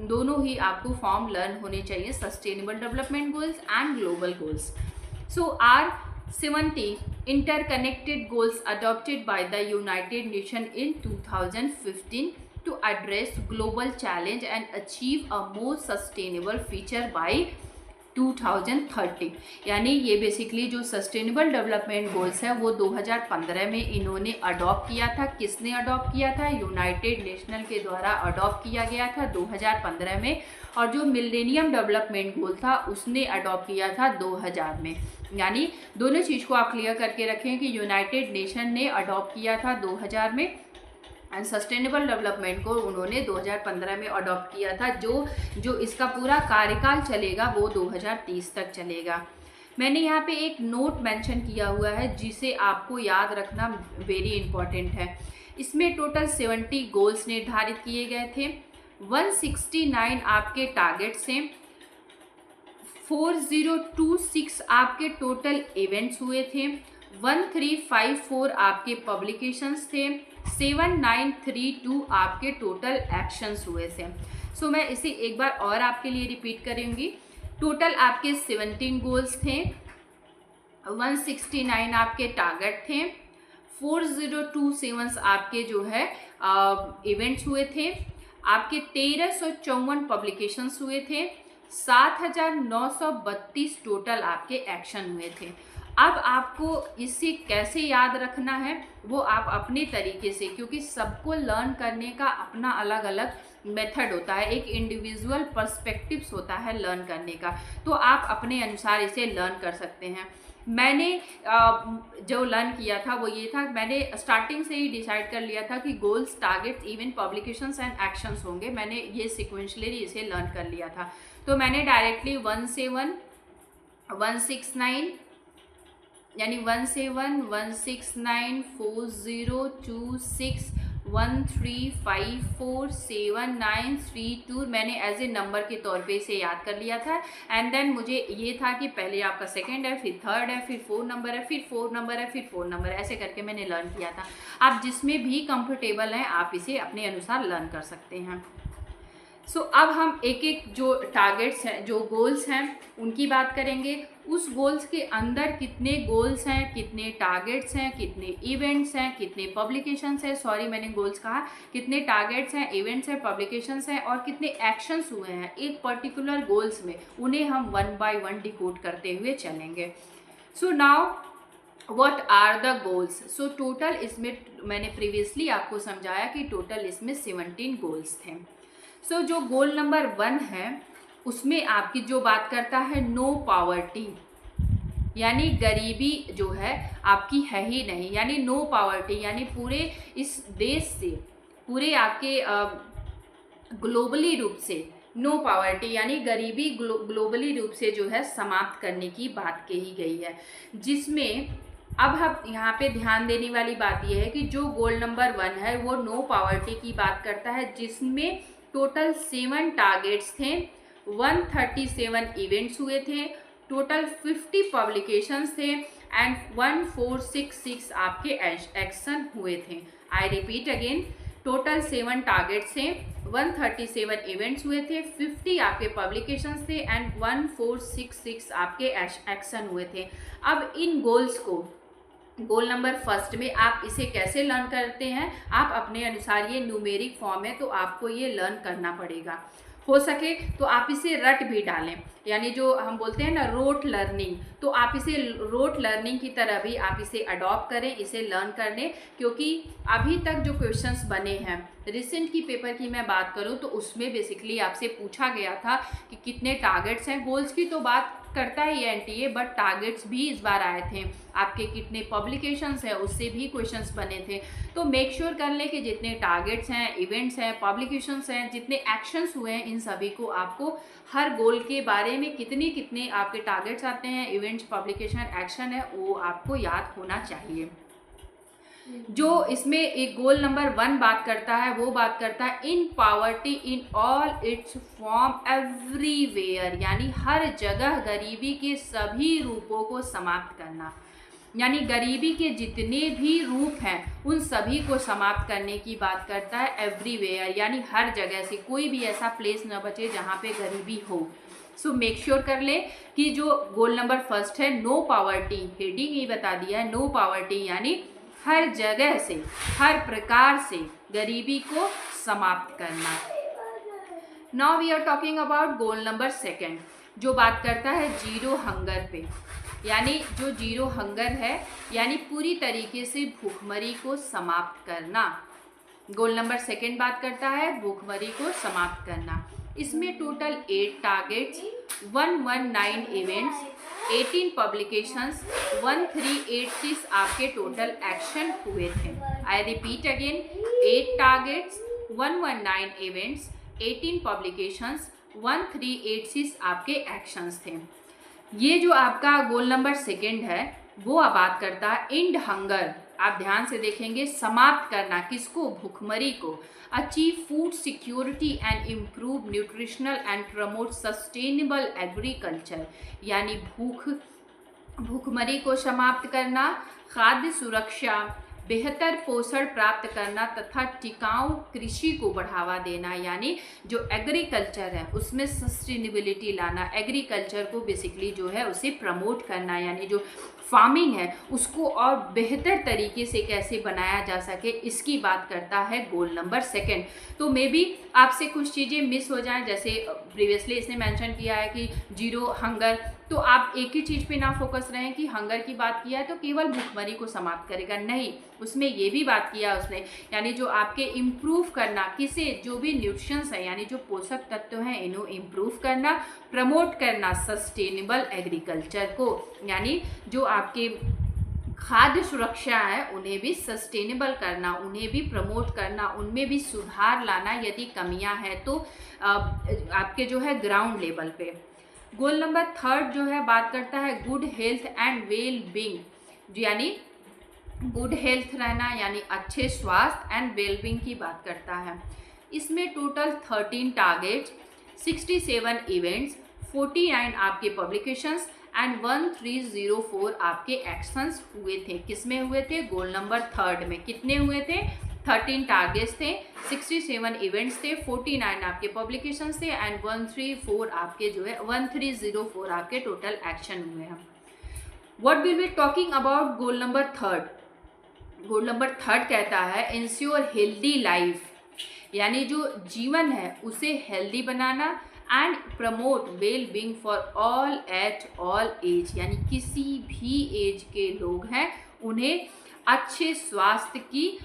Speaker 1: दोनों ही आपको फॉर्म लर्न होने चाहिए, sustainable development goals and global goals. So are 70 interconnected goals adopted by the United Nations in 2015 to address global challenge and achieve a more sustainable future by 2030। यानी ये basically जो sustainable development goals है वो 2015 में इन्होंने adopt किया था। किसने अडॉप्ट किया था? यूनाइटेड नेशनल के द्वारा अडॉप्ट किया गया था 2015 में, और जो मिलेनियम डेवलपमेंट गोल था उसने अडॉप्ट किया था 2000 में। यानी दोनों चीज़ को आप क्लियर करके रखें कि यूनाइटेड नेशन ने अडॉप्ट किया था 2000 में एंड सस्टेनेबल डेवलपमेंट को उन्होंने 2015 में अडॉप्ट किया था। जो इसका पूरा कार्यकाल चलेगा वो 2030 तक चलेगा। मैंने यहाँ पे एक नोट मेंशन किया हुआ है जिसे आपको याद रखना वेरी इंपॉर्टेंट है। इसमें टोटल 70 गोल्स निर्धारित किए गए थे, 169 आपके टारगेट्स हैं, 4026 आपके टोटल इवेंट्स हुए थे, 1354 आपके पब्लिकेशंस थे, 7932 आपके टोटल एक्शंस हुए थे। सो मैं इसे एक बार और आपके लिए रिपीट करूँगी। टोटल आपके 17 गोल्स थे, 169 आपके टारगेट थे, 4027 आपके जो है इवेंट्स हुए थे, आपके 1354 पब्लिकेशंस हुए थे, 7932 टोटल आपके एक्शन हुए थे। अब आपको इसे कैसे याद रखना है वो आप अपने तरीके से, क्योंकि सबको लर्न करने का अपना अलग अलग मेथड होता है, एक इंडिविजुअल पर्सपेक्टिव्स होता है लर्न करने का, तो आप अपने अनुसार इसे लर्न कर सकते हैं। मैंने जो लर्न किया था वो ये था, मैंने स्टार्टिंग से ही डिसाइड कर लिया था कि goals, targets, event, publications and actions होंगे। मैंने ये सिक्वेंशली इसे लर्न कर लिया था। तो मैंने डायरेक्टली 169 यानी 1716940261354793 2 मैंने एज ए नंबर के तौर पे इसे याद कर लिया था। एंड देन मुझे ये था कि पहले आपका सेकंड है, फिर थर्ड है, फिर 4 नंबर है, फिर 4 नंबर है, फिर 4 नंबर है, ऐसे करके मैंने लर्न किया था। आप जिसमें भी कंफर्टेबल हैं आप इसे अपने अनुसार लर्न कर सकते हैं। सो अब हम एक एक जो टारगेट्स हैं, जो गोल्स हैं, उनकी बात करेंगे। उस गोल्स के अंदर कितने गोल्स हैं, कितने टारगेट्स हैं, कितने इवेंट्स हैं, कितने पब्लिकेशंस हैं, सॉरी मैंने गोल्स कहा, कितने टारगेट्स हैं, इवेंट्स हैं, पब्लिकेशंस हैं और कितने एक्शंस हुए हैं एक पर्टिकुलर गोल्स में, उन्हें हम 1 बाय 1 डिकोड करते हुए चलेंगे। So now what are the goals. So total इसमें मैंने प्रीवियसली आपको समझाया कि टोटल इसमें 17 गोल्स थे। सो जो गोल नंबर 1 है उसमें आपकी जो बात करता है नो पॉवर्टी, यानी गरीबी जो है आपकी है ही नहीं, यानी नो पॉवर्टी यानी पूरे इस देश से, पूरे आपके ग्लोबली रूप से नो पॉवर्टी यानी गरीबी ग्लोबली रूप से जो है समाप्त करने की बात कही गई है। जिसमें अब हम यहाँ पे ध्यान देने वाली बात यह है कि जो गोल नंबर 1 है वो नो पॉवर्टी की बात करता है, जिसमें टोटल 7 टारगेट्स थे, 137 इवेंट्स हुए थे, टोटल 50 पब्लिकेशंस थे एंड 1466 आपके एक्शन हुए थे। I repeat again, total 7 targets थे, 137 इवेंट्स हुए थे, 50 आपके पब्लिकेशंस थे एंड 1466 आपके एक्शन हुए थे। अब इन गोल्स को गोल नंबर 1 में आप इसे कैसे लर्न करते हैं, आप अपने अनुसार, ये न्यूमेरिक फॉर्म है तो आपको ये लर्न करना पड़ेगा। हो सके तो आप इसे रट भी डालें, यानी जो हम बोलते हैं ना रोट लर्निंग, तो आप इसे रोट लर्निंग की तरह भी आप इसे अडॉप्ट करें, इसे लर्न कर लें। क्योंकि अभी तक जो क्वेश्चंस बने हैं, रिसेंट की पेपर की मैं बात करूं तो उसमें बेसिकली आपसे पूछा गया था कि कितने टारगेट्स हैं। गोल्स की तो बात करता ही है एनटीए, बट टारगेट्स भी इस बार आए थे, आपके कितने पब्लिकेशंस हैं उससे भी क्वेश्चंस बने थे। तो मेक श्योर कर लें कि जितने टारगेट्स हैं, इवेंट्स हैं, पब्लिकेशंस हैं, जितने एक्शंस हुए हैं, इन सभी को आपको हर गोल के बारे में कितने कितने आपके टारगेट्स आते हैं, इवेंट्स, पब्लिकेशन, एक्शन है, वो आपको याद होना चाहिए। जो इसमें एक गोल नंबर 1 बात करता है वो बात करता है in poverty in all it's form everywhere, यानी हर जगह गरीबी के सभी रूपों को समाप्त करना, यानी गरीबी के जितने भी रूप हैं उन सभी को समाप्त करने की बात करता है एवरीवेयर, यानी हर जगह से कोई भी ऐसा प्लेस न बचे जहाँ पे गरीबी हो। सो मेक श्योर कर ले कि जो गोल नंबर 1 है नो पॉवर्टी, हेडिंग ही बता दिया है, नो पॉवर्टी यानी हर जगह से, हर प्रकार से गरीबी को समाप्त करना। Now we are talking about goal number 2 जो बात करता है जीरो हंगर पे, यानी जो जीरो हंगर है यानी पूरी तरीके से भूखमरी को समाप्त करना। गोल नंबर 2 बात करता है भूखमरी को समाप्त करना। इसमें टोटल 8 टारगेट्स, 119 इवेंट्स, 18 पब्लिकेशंस, 1386 आपके टोटल एक्शन हुए थे। I repeat again, 8 targets, 119 events, 18 publications, 1386 आपके एक्शंस थे। ये जो आपका गोल नंबर सेकंड है वो अब बात करता है एंड हंगर। आप ध्यान से देखेंगे, समाप्त करना किसको, भूखमरी को। Achieve food security and improve nutritional and promote sustainable agriculture, यानी भूखमरी को समाप्त करना, खाद्य सुरक्षा, बेहतर पोषण प्राप्त करना तथा टिकाऊ कृषि को बढ़ावा देना, यानी जो एग्रीकल्चर है उसमें सस्टेनेबिलिटी लाना, एग्रीकल्चर को बेसिकली जो है उसे प्रमोट करना, यानी जो फार्मिंग है उसको और बेहतर तरीके से कैसे बनाया जा सके, इसकी बात करता है गोल नंबर सेकंड। तो मे बी आपसे कुछ चीज़ें मिस हो जाएं, जैसे प्रीवियसली इसने मेंशन किया है कि जीरो हंगर, तो आप एक ही चीज़ पे ना फोकस रहें कि हंगर की बात किया है तो केवल भूखमरी को समाप्त करेगा, नहीं, उसमें ये भी बात किया उसने, यानी जो आपके इम्प्रूव करना किसे, जो भी न्यूट्रिशंस है यानी जो पोषक तत्व हैं इन्हें इम्प्रूव करना, प्रमोट करना सस्टेनेबल एग्रीकल्चर को, यानी जो आपके खाद्य सुरक्षा है उन्हें भी सस्टेनेबल करना, उन्हें भी प्रमोट करना, उनमें भी सुधार लाना यदि कमियां हैं तो आपके जो है ग्राउंड लेवल पे। गोल नंबर थर्ड जो है बात करता है good health and well being, यानी गुड हेल्थ रहना यानी अच्छे स्वास्थ्य एंड वेलबींग की बात करता है। इसमें टोटल 13 टारगेट्स, 67 इवेंट्स, 49 आपके पब्लिकेशंस एंड 1304 आपके एक्शंस हुए थे। किसमें हुए थे, गोल नंबर थर्ड में। कितने हुए थे, 13 टारगेट्स थे, 67 इवेंट्स थे, 49 आपके पब्लिकेशंस थे एंड 134 आपके जो है 1304 आपके टोटल एक्शन हुए हैं। What will be talking about goal number third. Goal number third कहता है इंश्योर हेल्दी लाइफ, यानी जो जीवन है उसे हेल्दी बनाना and promote well being for all at all age, यानी किसी भी एज के लोग हैं उन्हें अच्छे स्वास्थ्य की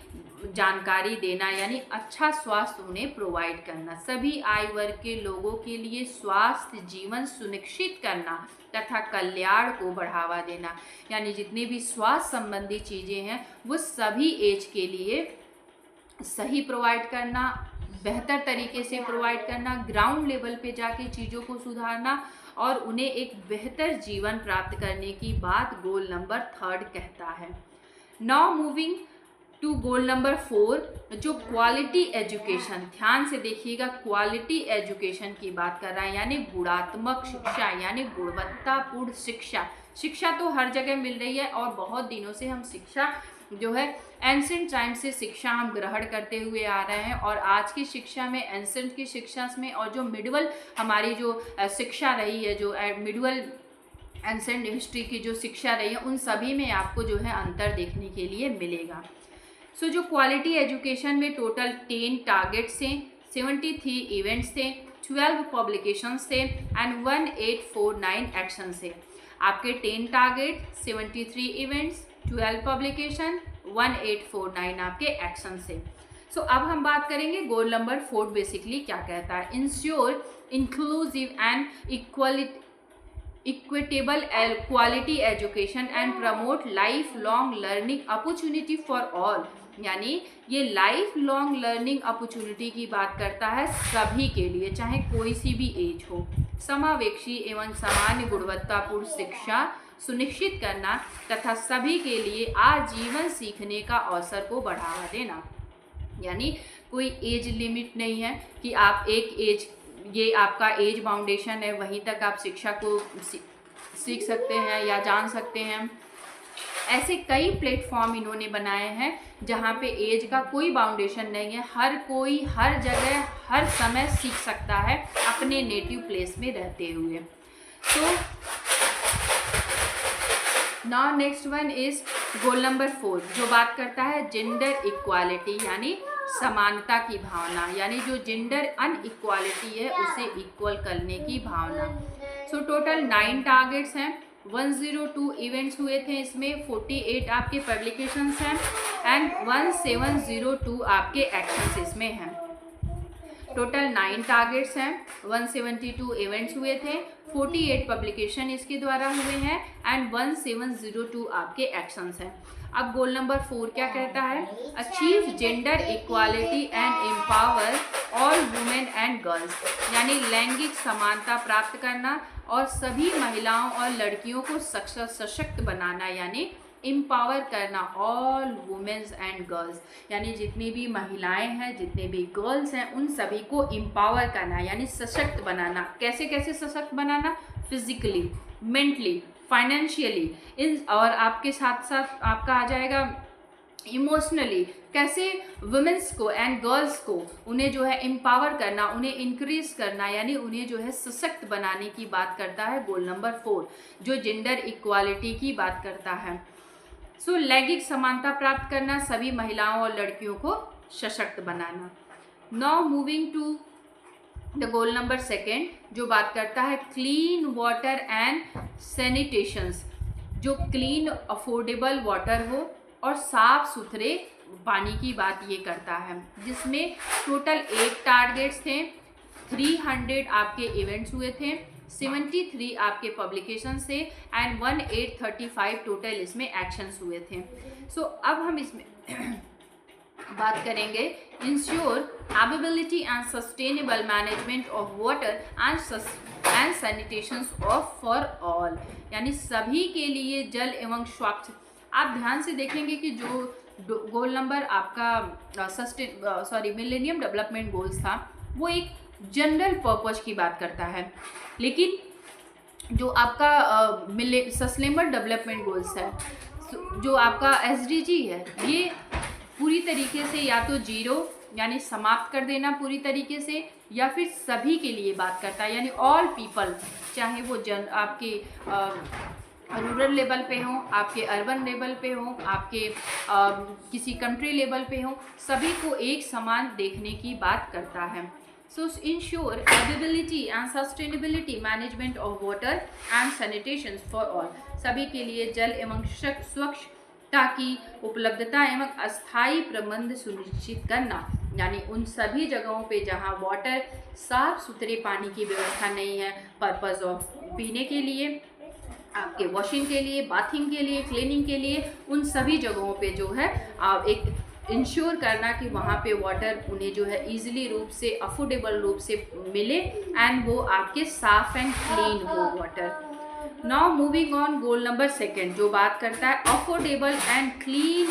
Speaker 1: जानकारी देना, यानी अच्छा स्वास्थ्य उन्हें प्रोवाइड करना, सभी आयु वर्ग के लोगों के लिए स्वास्थ्य जीवन सुनिश्चित करना तथा कल्याण को बढ़ावा देना, यानी जितनी भी स्वास्थ्य संबंधी चीज़ें हैं वो सभी एज के लिए सही प्रोवाइड करना, बेहतर तरीके से प्रोवाइड करना, ग्राउंड लेवल पे जाके चीज़ों को सुधारना और उन्हें एक बेहतर जीवन प्राप्त करने की बात गोल नंबर थर्ड कहता है। Now moving to goal number 4, जो क्वालिटी एजुकेशन, ध्यान से देखिएगा, क्वालिटी एजुकेशन की बात कर रहा है, यानी गुणात्मक शिक्षा, यानी गुणवत्तापूर्ण शिक्षा। शिक्षा तो हर जगह मिल रही है और बहुत दिनों से हम शिक्षा जो है एंसेंट टाइम से शिक्षा हम ग्रहण करते हुए आ रहे हैं और आज की शिक्षा में, एंसेंट की शिक्षा में और जो मिडवल हमारी जो शिक्षा रही है, जो मिडवल एंसेंट हिस्ट्री की जो शिक्षा रही है, उन सभी में आपको जो है अंतर देखने के लिए मिलेगा। सो जो क्वालिटी एजुकेशन में टोटल 10 टारगेट्स थे, 73 इवेंट्स थे, 12 पब्लिकेशंस थे एंड 1849 एक्शंस थे। आपके 10 टारगेट, 73 इवेंट्स, 12 पब्लिकेशन, 1849 आपके एक्शंस थे। सो अब हम बात करेंगे गोल नंबर 4 बेसिकली क्या कहता है, ensure inclusive and equitable quality education and promote life long learning opportunity for all, यानी ये लाइफ लॉन्ग लर्निंग अपॉर्चुनिटी की बात करता है सभी के लिए, चाहे कोई सी भी एज हो। समावेशी एवं सामान्य गुणवत्तापूर्ण शिक्षा सुनिश्चित करना तथा सभी के लिए आजीवन सीखने का अवसर को बढ़ावा देना, यानी कोई एज लिमिट नहीं है कि आप एक एज, ये आपका एज बाउंडेशन है, वहीं तक आप शिक्षा को सीख सकते हैं या जान सकते हैं। ऐसे कई प्लेटफॉर्म इन्होंने बनाए हैं जहाँ पे एज का कोई बाउंडेशन नहीं है, हर कोई हर जगह हर समय सीख सकता है अपने नेटिव प्लेस में रहते हुए। तो now next one is goal number 4, जो बात करता है जेंडर इक्वालिटी, यानी समानता की भावना, यानी जो जेंडर अनइक्वालिटी है उसे इक्वल करने की भावना। सो टोटल 9 टारगेट्स हैं, 102 इवेंट्स हुए थे, इसमें 48 आपके पब्लिकेशंस हैं एंड 1702 आपके एक्शंस इसमें हैं। टोटल 9 टारगेट्स हैं, 172 इवेंट्स हुए थे, 48 पब्लिकेशन इसके द्वारा हुए हैं एंड 1702 आपके एक्शंस हैं। अब गोल नंबर 4 क्या कहता है, achieve gender equality and empower all women and girls, यानी लैंगिक समानता प्राप्त करना और सभी महिलाओं और लड़कियों को सशक्त बनाना यानी एम्पावर करना ऑल वुमेन्स एंड गर्ल्स, यानी जितनी भी महिलाएं हैं, जितने भी गर्ल्स हैं, उन सभी को एम्पावर करना यानी सशक्त बनाना। कैसे कैसे सशक्त बनाना? फिजिकली, मेंटली, फाइनेंशियली, इन और आपके साथ साथ आपका आ जाएगा इमोशनली। कैसे? वुमेन्स को एंड गर्ल्स को उन्हें जो है एम्पावर करना, उन्हें इंक्रीज करना यानी उन्हें जो है सशक्त बनाने की बात करता है गोल नंबर 4, जो जेंडर इक्वालिटी की बात करता है। सो लैंगिक समानता प्राप्त करना, सभी महिलाओं और लड़कियों को सशक्त बनाना। Now moving to the goal number 2, जो बात करता है क्लीन वाटर एंड सैनिटेशंस, जो क्लीन अफोर्डेबल वाटर हो और साफ सुथरे पानी की बात ये करता है, जिसमें टोटल 8 टारगेट्स थे, 300 आपके इवेंट्स हुए थे, 73 आपके पब्लिकेशन से एंड 1835 टोटल इसमें एक्शंस हुए थे। सो अब हम इसमें बात करेंगे ensure ability and sustainable management of water and sanitation of for all, यानी सभी के लिए जल एवं स्वच्छ। आप ध्यान से देखेंगे कि जो गोल नंबर आपका मिलेनियम डेवलपमेंट गोल्स था, वो एक जनरल पर्पज की बात करता है, लेकिन जो आपका सस्टेनेबल डेवलपमेंट गोल्स है, जो आपका SDG है, ये पूरी तरीके से या तो 0 यानी समाप्त कर देना पूरी तरीके से, या फिर सभी के लिए बात करता है यानी ऑल पीपल, चाहे वो आपके रूरल लेवल पे हो, आपके अर्बन लेवल पे हो, आपके किसी कंट्री लेवल पे हो, सभी को एक समान देखने की बात करता है। सो ensure ability and sustainability management of water and sanitation for all, सभी के लिए जल एवं स्वच्छता की उपलब्धता एवं अस्थायी प्रबंध सुनिश्चित करना, यानी उन सभी जगहों पे जहाँ वाटर साफ सुथरे पानी की व्यवस्था नहीं है, पर्पज़ ऑफ पीने के लिए, आपके वॉशिंग के लिए, बाथिंग के लिए, क्लीनिंग के लिए, उन सभी जगहों पे जो है एक इंश्योर करना कि वहाँ पे वाटर उन्हें जो है ईजिली रूप से, अफोर्डेबल रूप से मिले एंड वो आपके साफ एंड क्लीन हो water. Now moving on goal number 2, जो बात करता है affordable and clean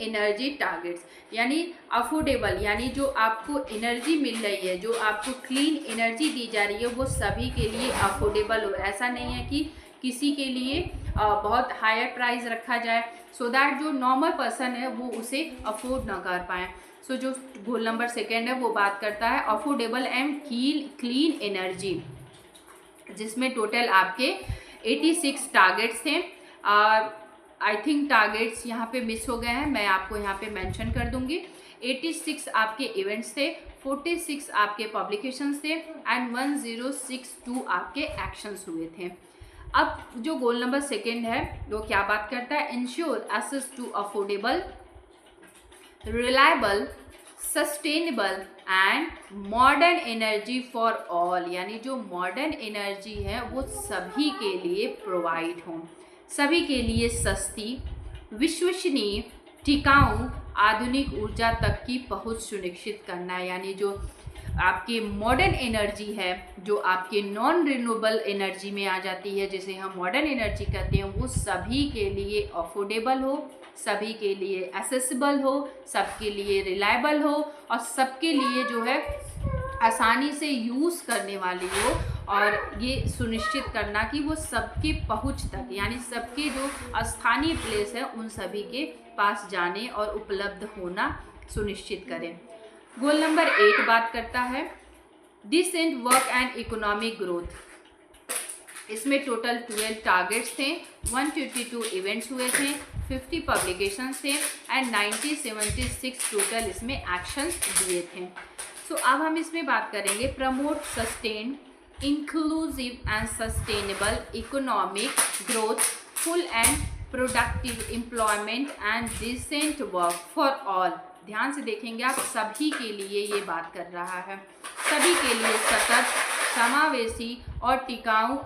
Speaker 1: energy targets, यानी अफोर्डेबल यानी जो आपको एनर्जी मिल रही है, जो आपको क्लीन एनर्जी दी जा रही है, वो सभी के लिए अफोर्डेबल हो। ऐसा नहीं है कि किसी के लिए बहुत हायर प्राइस रखा जाए सो दैट जो नॉर्मल पर्सन है वो उसे अफोर्ड ना कर पाए। सो जो गोल नंबर 2 है वो बात करता है अफोर्डेबल एंड क्लीन एनर्जी, जिसमें टोटल आपके 86 टारगेट्स थे। आई थिंक टारगेट्स यहाँ पे मिस हो गए हैं, मैं आपको यहाँ पे मेंशन कर दूंगी। 86 आपके इवेंट्स थे, 46 आपके पब्लिकेशंस थे एंड 1062 आपके एक्शंस हुए थे। अब जो गोल नंबर 2 है वो क्या बात करता है? Ensure access to affordable, reliable, sustainable and modern energy for all, यानी जो मॉडर्न एनर्जी है वो सभी के लिए प्रोवाइड हो, सभी के लिए सस्ती, विश्वसनीय, टिकाऊ, आधुनिक ऊर्जा तक की पहुंच सुनिश्चित करना, यानी जो आपकी मॉडर्न एनर्जी है, जो आपके नॉन रिन्यूएबल एनर्जी में आ जाती है, जिसे हम मॉडर्न एनर्जी कहते हैं, वो सभी के लिए अफोर्डेबल हो, सभी के लिए एक्सेसिबल हो, सबके लिए रिलायबल हो और सबके लिए जो है आसानी से यूज़ करने वाली हो, और ये सुनिश्चित करना कि वो सबके पहुंच तक, यानी सबके जो स्थानीय प्लेस है उन सभी के पास जाने और उपलब्ध होना सुनिश्चित करें। गोल नंबर 8 बात करता है decent work and economic growth. इसमें टोटल 12 टारगेट्स थे, 122 इवेंट्स हुए थे, 50 पब्लिकेशंस थे एंड 76 टोटल इसमें एक्शंस दिए थे। सो अब हम इसमें बात करेंगे promote sustained, inclusive and sustainable economic growth, full and productive employment and decent work for all. ध्यान से देखेंगे आप, सभी के लिए ये बात कर रहा है, सभी के लिए सतत, समावेशी और टिकाऊ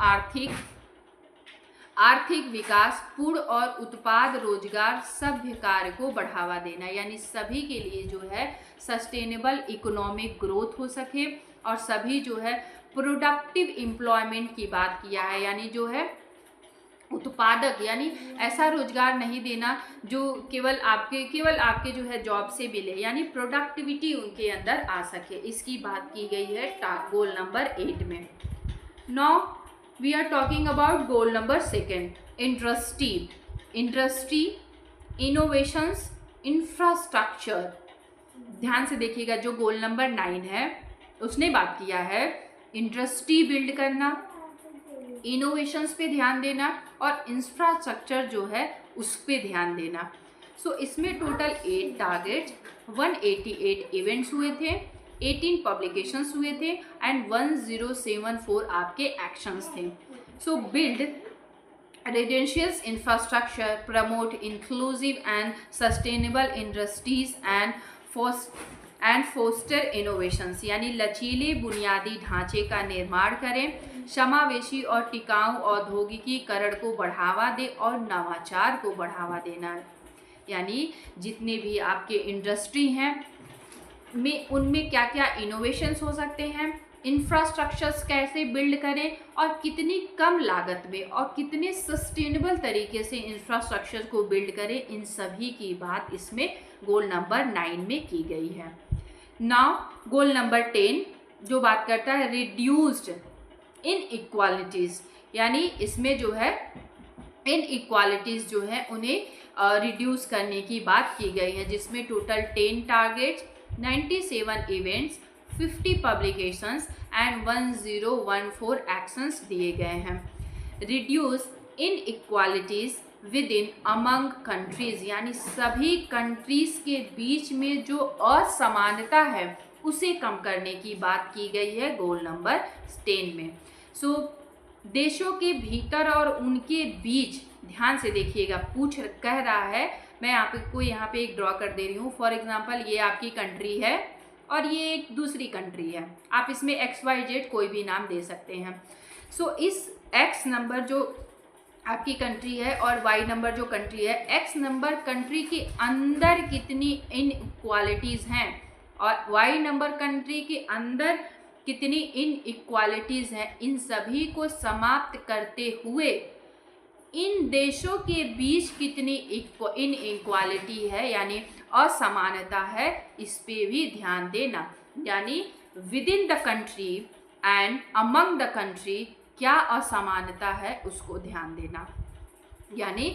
Speaker 1: आर्थिक विकास, पूर्ण और उत्पाद रोजगार, सभ्य कार्य को बढ़ावा देना, यानी सभी के लिए जो है सस्टेनेबल इकोनॉमिक ग्रोथ हो सके, और सभी जो है प्रोडक्टिव एम्प्लॉयमेंट की बात किया है, यानी जो है उत्पादक, यानी ऐसा रोजगार नहीं देना जो केवल आपके जो है जॉब से मिले, यानी प्रोडक्टिविटी उनके अंदर आ सके, इसकी बात की गई है गोल नंबर 8 में। Now we are talking about goal number 2, industry, innovations, infrastructure. ध्यान से देखिएगा, जो गोल नंबर 9 है उसने बात किया है इंडस्ट्री बिल्ड करना, इनोवेशंस पे ध्यान देना और इंफ्रास्ट्रक्चर जो है उस पे ध्यान देना। सो इसमें टोटल 8 टारगेट्स, 188 इवेंट्स हुए थे, 18 पब्लिकेशंस हुए थे एंड 1074 आपके एक्शंस थे। So build residential infrastructure, promote inclusive and sustainable industries and foster innovations, यानी लचीले बुनियादी ढांचे का निर्माण करें, समावेशी और टिकाऊ औद्योगिकीकरण को बढ़ावा दे और नवाचार को बढ़ावा देना। यानी जितने भी आपके इंडस्ट्री हैं में उनमें क्या क्या इनोवेशंस हो सकते हैं, इंफ्रास्ट्रक्चर्स कैसे बिल्ड करें और कितनी कम लागत में और कितने सस्टेनेबल तरीके से इंफ्रास्ट्रक्चर को बिल्ड करें, इन सभी की बात इसमें गोल नंबर 9 में की गई है। नाउ गोल नंबर 10 जो बात करता है रिड्यूस्ड इनइक्वालिटीज़, यानी इसमें जो है इनइक्वालिटीज़ जो है उन्हें रिड्यूस करने की बात की गई है, जिसमें total 10 targets, 97 events, 50 publications and 1014 actions दिए गए हैं। Reduce inequalities with in among countries, यानी सभी कंट्रीज़ के बीच में जो असमानता है उसे कम करने की बात की गई है गोल नंबर 10 में। सो देशों के भीतर और उनके बीच, ध्यान से देखिएगा, कह रहा है, मैं आपको यहाँ पे एक ड्रॉ कर दे रही हूँ। फॉर एग्जांपल ये आपकी कंट्री है और ये एक दूसरी कंट्री है, आप इसमें XYZ कोई भी नाम दे सकते हैं। सो इस X नंबर जो आपकी कंट्री है और Y नंबर जो कंट्री है, X नंबर कंट्री के अंदर कितनी इनइक्वालिटीज़ हैं और Y नंबर कंट्री के अंदर कितनी इनइक्वालिटीज़ हैं, इन सभी को समाप्त करते हुए इन देशों के बीच कितनी इनइक्वालिटी है यानी असमानता है, इस पे भी ध्यान देना। यानी with in the country and among the country क्या असमानता है उसको ध्यान देना, यानी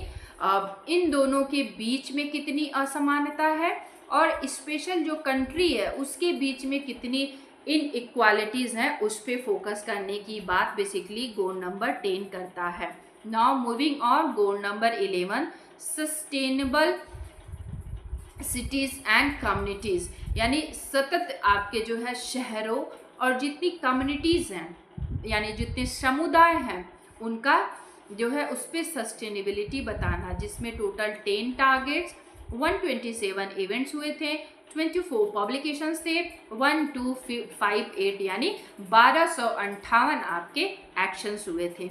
Speaker 1: इन दोनों के बीच में कितनी असमानता है और स्पेशल जो कंट्री है उसके बीच में कितनी इनइक्वालिटीज़ हैं, उस पे फोकस करने की बात बेसिकली गोल नंबर 10 करता है। Now moving on, goal number 11 sustainable cities and communities, यानी सतत आपके जो है शहरों और जितनी कम्युनिटीज़ हैं यानी जितने समुदाय हैं उनका जो है उस पर सस्टेनेबिलिटी बताना, जिसमें टोटल 10 टारगेट्स, 127 इवेंट्स हुए थे, 24 पब्लिकेशंस थे, 1258 यानी 1258 आपके एक्शंस हुए थे।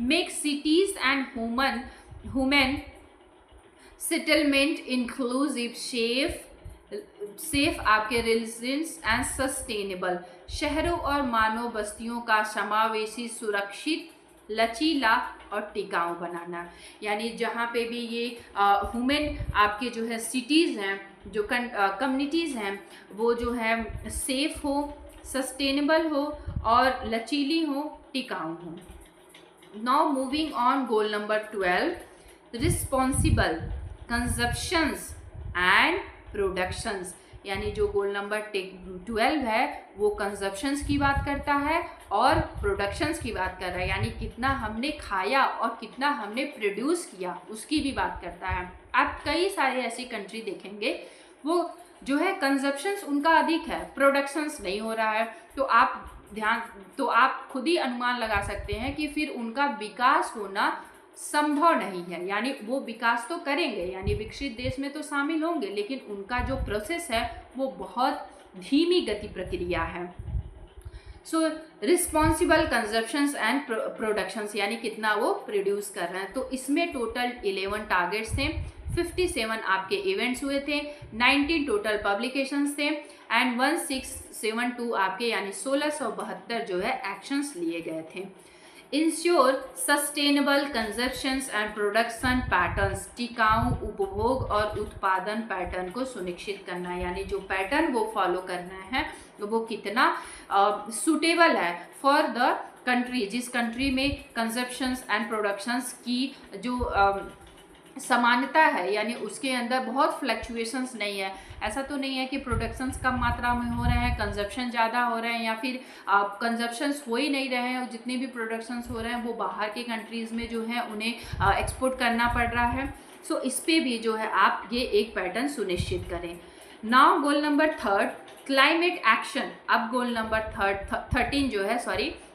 Speaker 1: Make cities and human settlement inclusive, safe आपके रेजिडेंस एंड सस्टेनेबल, शहरों और मानव बस्तियों का समावेशी, सुरक्षित, लचीला और टिकाऊ बनाना। यानी जहाँ पे भी ये ह्यूमन आपके जो है सिटीज़ हैं, जो कम्युनिटीज़ हैं, वो जो है सेफ हो, सस्टेनेबल हो और लचीली हो, टिकाऊ हो। Now moving on, goal number 12 responsible consumptions and productions, यानी जो गोल नंबर 12 है वो कंजप्शंस की बात करता है और प्रोडक्शंस की बात कर रहा है, यानी कितना हमने खाया और कितना हमने प्रोड्यूस किया उसकी भी बात करता है। आप कई सारे ऐसी कंट्री देखेंगे वो जो है कंजप्शंस उनका अधिक है, प्रोडक्शंस नहीं हो रहा है, तो आप खुद ही अनुमान लगा सकते हैं कि फिर उनका विकास होना संभव नहीं है। यानी वो विकास तो करेंगे, यानी विकसित देश में तो शामिल होंगे, लेकिन उनका जो प्रोसेस है वो बहुत धीमी गति प्रक्रिया है। सो रिस्पॉन्सिबल कंजप्शंस एंड प्रोडक्शंस, यानी कितना वो प्रोड्यूस कर रहे हैं। तो इसमें टोटल 11 टारगेट्स थे, 57 आपके इवेंट्स हुए थे, 19 टोटल पब्लिकेशंस थे एंड 1672 आपके यानी 1672 जो है एक्शंस लिए गए थे। Ensure sustainable consumptions and production patterns, टिकाऊ उपभोग और उत्पादन पैटर्न को सुनिश्चित करना, यानी जो पैटर्न वो फॉलो करना है वो कितना सूटेबल है फॉर द कंट्री, जिस कंट्री में कंजप्शंस एंड प्रोडक्शंस की जो समानता है, यानी उसके अंदर बहुत फ्लक्चुएशंस नहीं है। ऐसा तो नहीं है कि प्रोडक्शंस कम मात्रा में हो रहे हैं, कंजप्शन ज़्यादा हो रहे हैं, या फिर कंजप्शंस हो ही नहीं रहे हैं और जितने भी प्रोडक्शंस हो रहे हैं वो बाहर के कंट्रीज़ में जो है उन्हें एक्सपोर्ट करना पड़ रहा है। सो इस पर भी जो है आप ये एक पैटर्न सुनिश्चित करें। Now goal number 3 climate action. अब गोल नंबर 13 जो है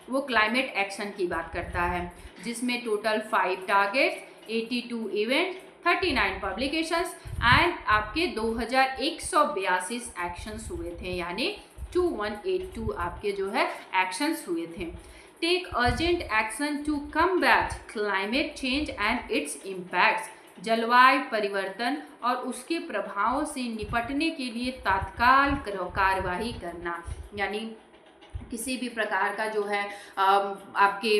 Speaker 1: वो क्लाइमेट एक्शन की बात करता है, जिसमें total 5 targets, 82 event, 39 publications and आपके 2182 एक्शंस हुए थे, यानी 2182 आपके जो है एक्शंस हुए थे। Take urgent action to combat climate change and its impacts, जलवायु परिवर्तन और उसके प्रभावों से निपटने के लिए तत्काल कार्यवाही करना, यानी किसी भी प्रकार का जो है आपके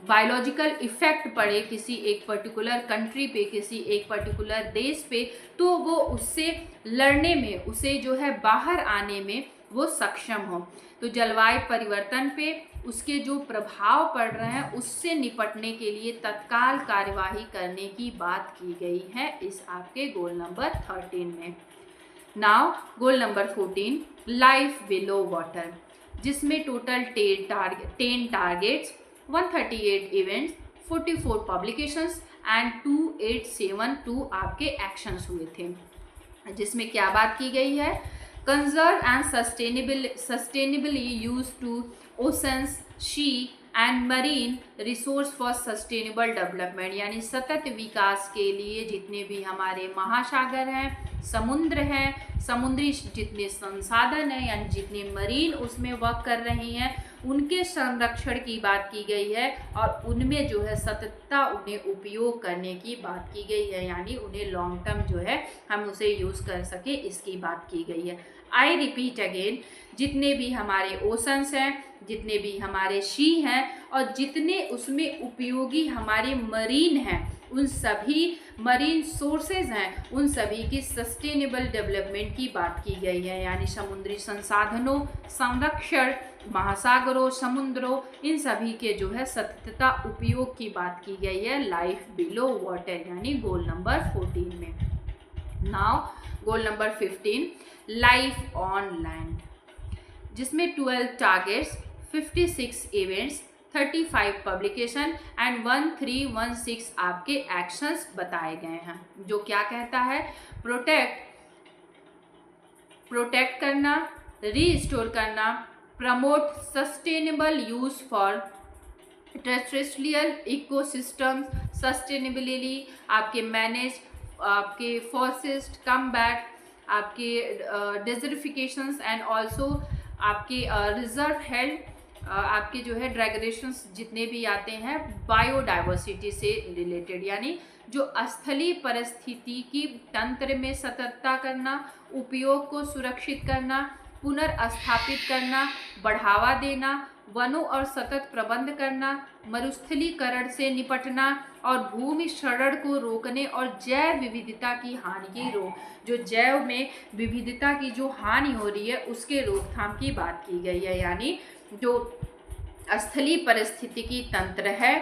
Speaker 1: बायोलॉजिकल इफ़ेक्ट पड़े किसी एक पर्टिकुलर कंट्री पे, किसी एक पर्टिकुलर देश पे, तो वो उससे लड़ने में, उसे जो है बाहर आने में वो सक्षम हो। तो जलवायु परिवर्तन पे उसके जो प्रभाव पड़ रहे हैं उससे निपटने के लिए तत्काल कार्यवाही करने की बात की गई है इस आपके गोल नंबर 13 में। Now goal number 14 life below water, जिसमें total 10 targets, 138 events, 44 publications and 2872 आपके एक्शंस हुए थे, जिसमें क्या बात की गई है, conserve and sustainably use to oceans, sea and marine resource for sustainable development, यानी सतत विकास के लिए जितने भी हमारे महासागर हैं, समुद्र हैं, समुद्री जितने संसाधन हैं, यानी जितने मरीन उसमें वर्क कर रही हैं, उनके संरक्षण की बात की गई है और उनमें जो है सततता उन्हें उपयोग करने की बात की गई है, यानी उन्हें लॉन्ग टर्म जो है हम उसे यूज़ कर सके इसकी बात की गई है। आई रिपीट अगेन, जितने भी हमारे ओशंस हैं, जितने भी हमारे सी हैं और जितने उसमें उपयोगी हमारे मरीन हैं, उन सभी मरीन सोर्सेज हैं, उन सभी की सस्टेनेबल डेवलपमेंट की बात की गई है, यानी समुद्री संसाधनों, संरक्षण, महासागरों, समुद्रों, इन सभी के जो है सततता उपयोग की बात की गई है लाइफ बिलो वाटर, यानी गोल नंबर 14 में। Now goal number 15 life on land, जिसमें 12 टारगेट्स, 56 इवेंट्स, 35 पब्लिकेशन एंड 1316 आपके एक्शंस बताए गए हैं, जो क्या कहता है, प्रोटेक्ट करना, रीस्टोर करना, promote sustainable use for terrestrial ecosystems, sustainably आपके मैनेज आपके फॉरेस्ट कम्बैट आपके डेजर्टिफिकेशंस एंड ऑल्सो आपके रिजर्व हेल्थ आपके जो है ड्रैगरेशंस जितने भी आते हैं बायोडाइवर्सिटी से रिलेटेड, यानी जो स्थलीय परिस्थितिकी तंत्र में सतर्कता करना, उपयोग को सुरक्षित करना, पुनर्स्थापित करना, बढ़ावा देना, वनों और सतत प्रबंध करना, मरुस्थलीकरण से निपटना और भूमि क्षरण को रोकने और जैव विविधता की हानि की जो जैव में विविधता की जो हानि हो रही है उसके रोकथाम की बात की गई है, यानी जो स्थलीय परिस्थितिकी तंत्र है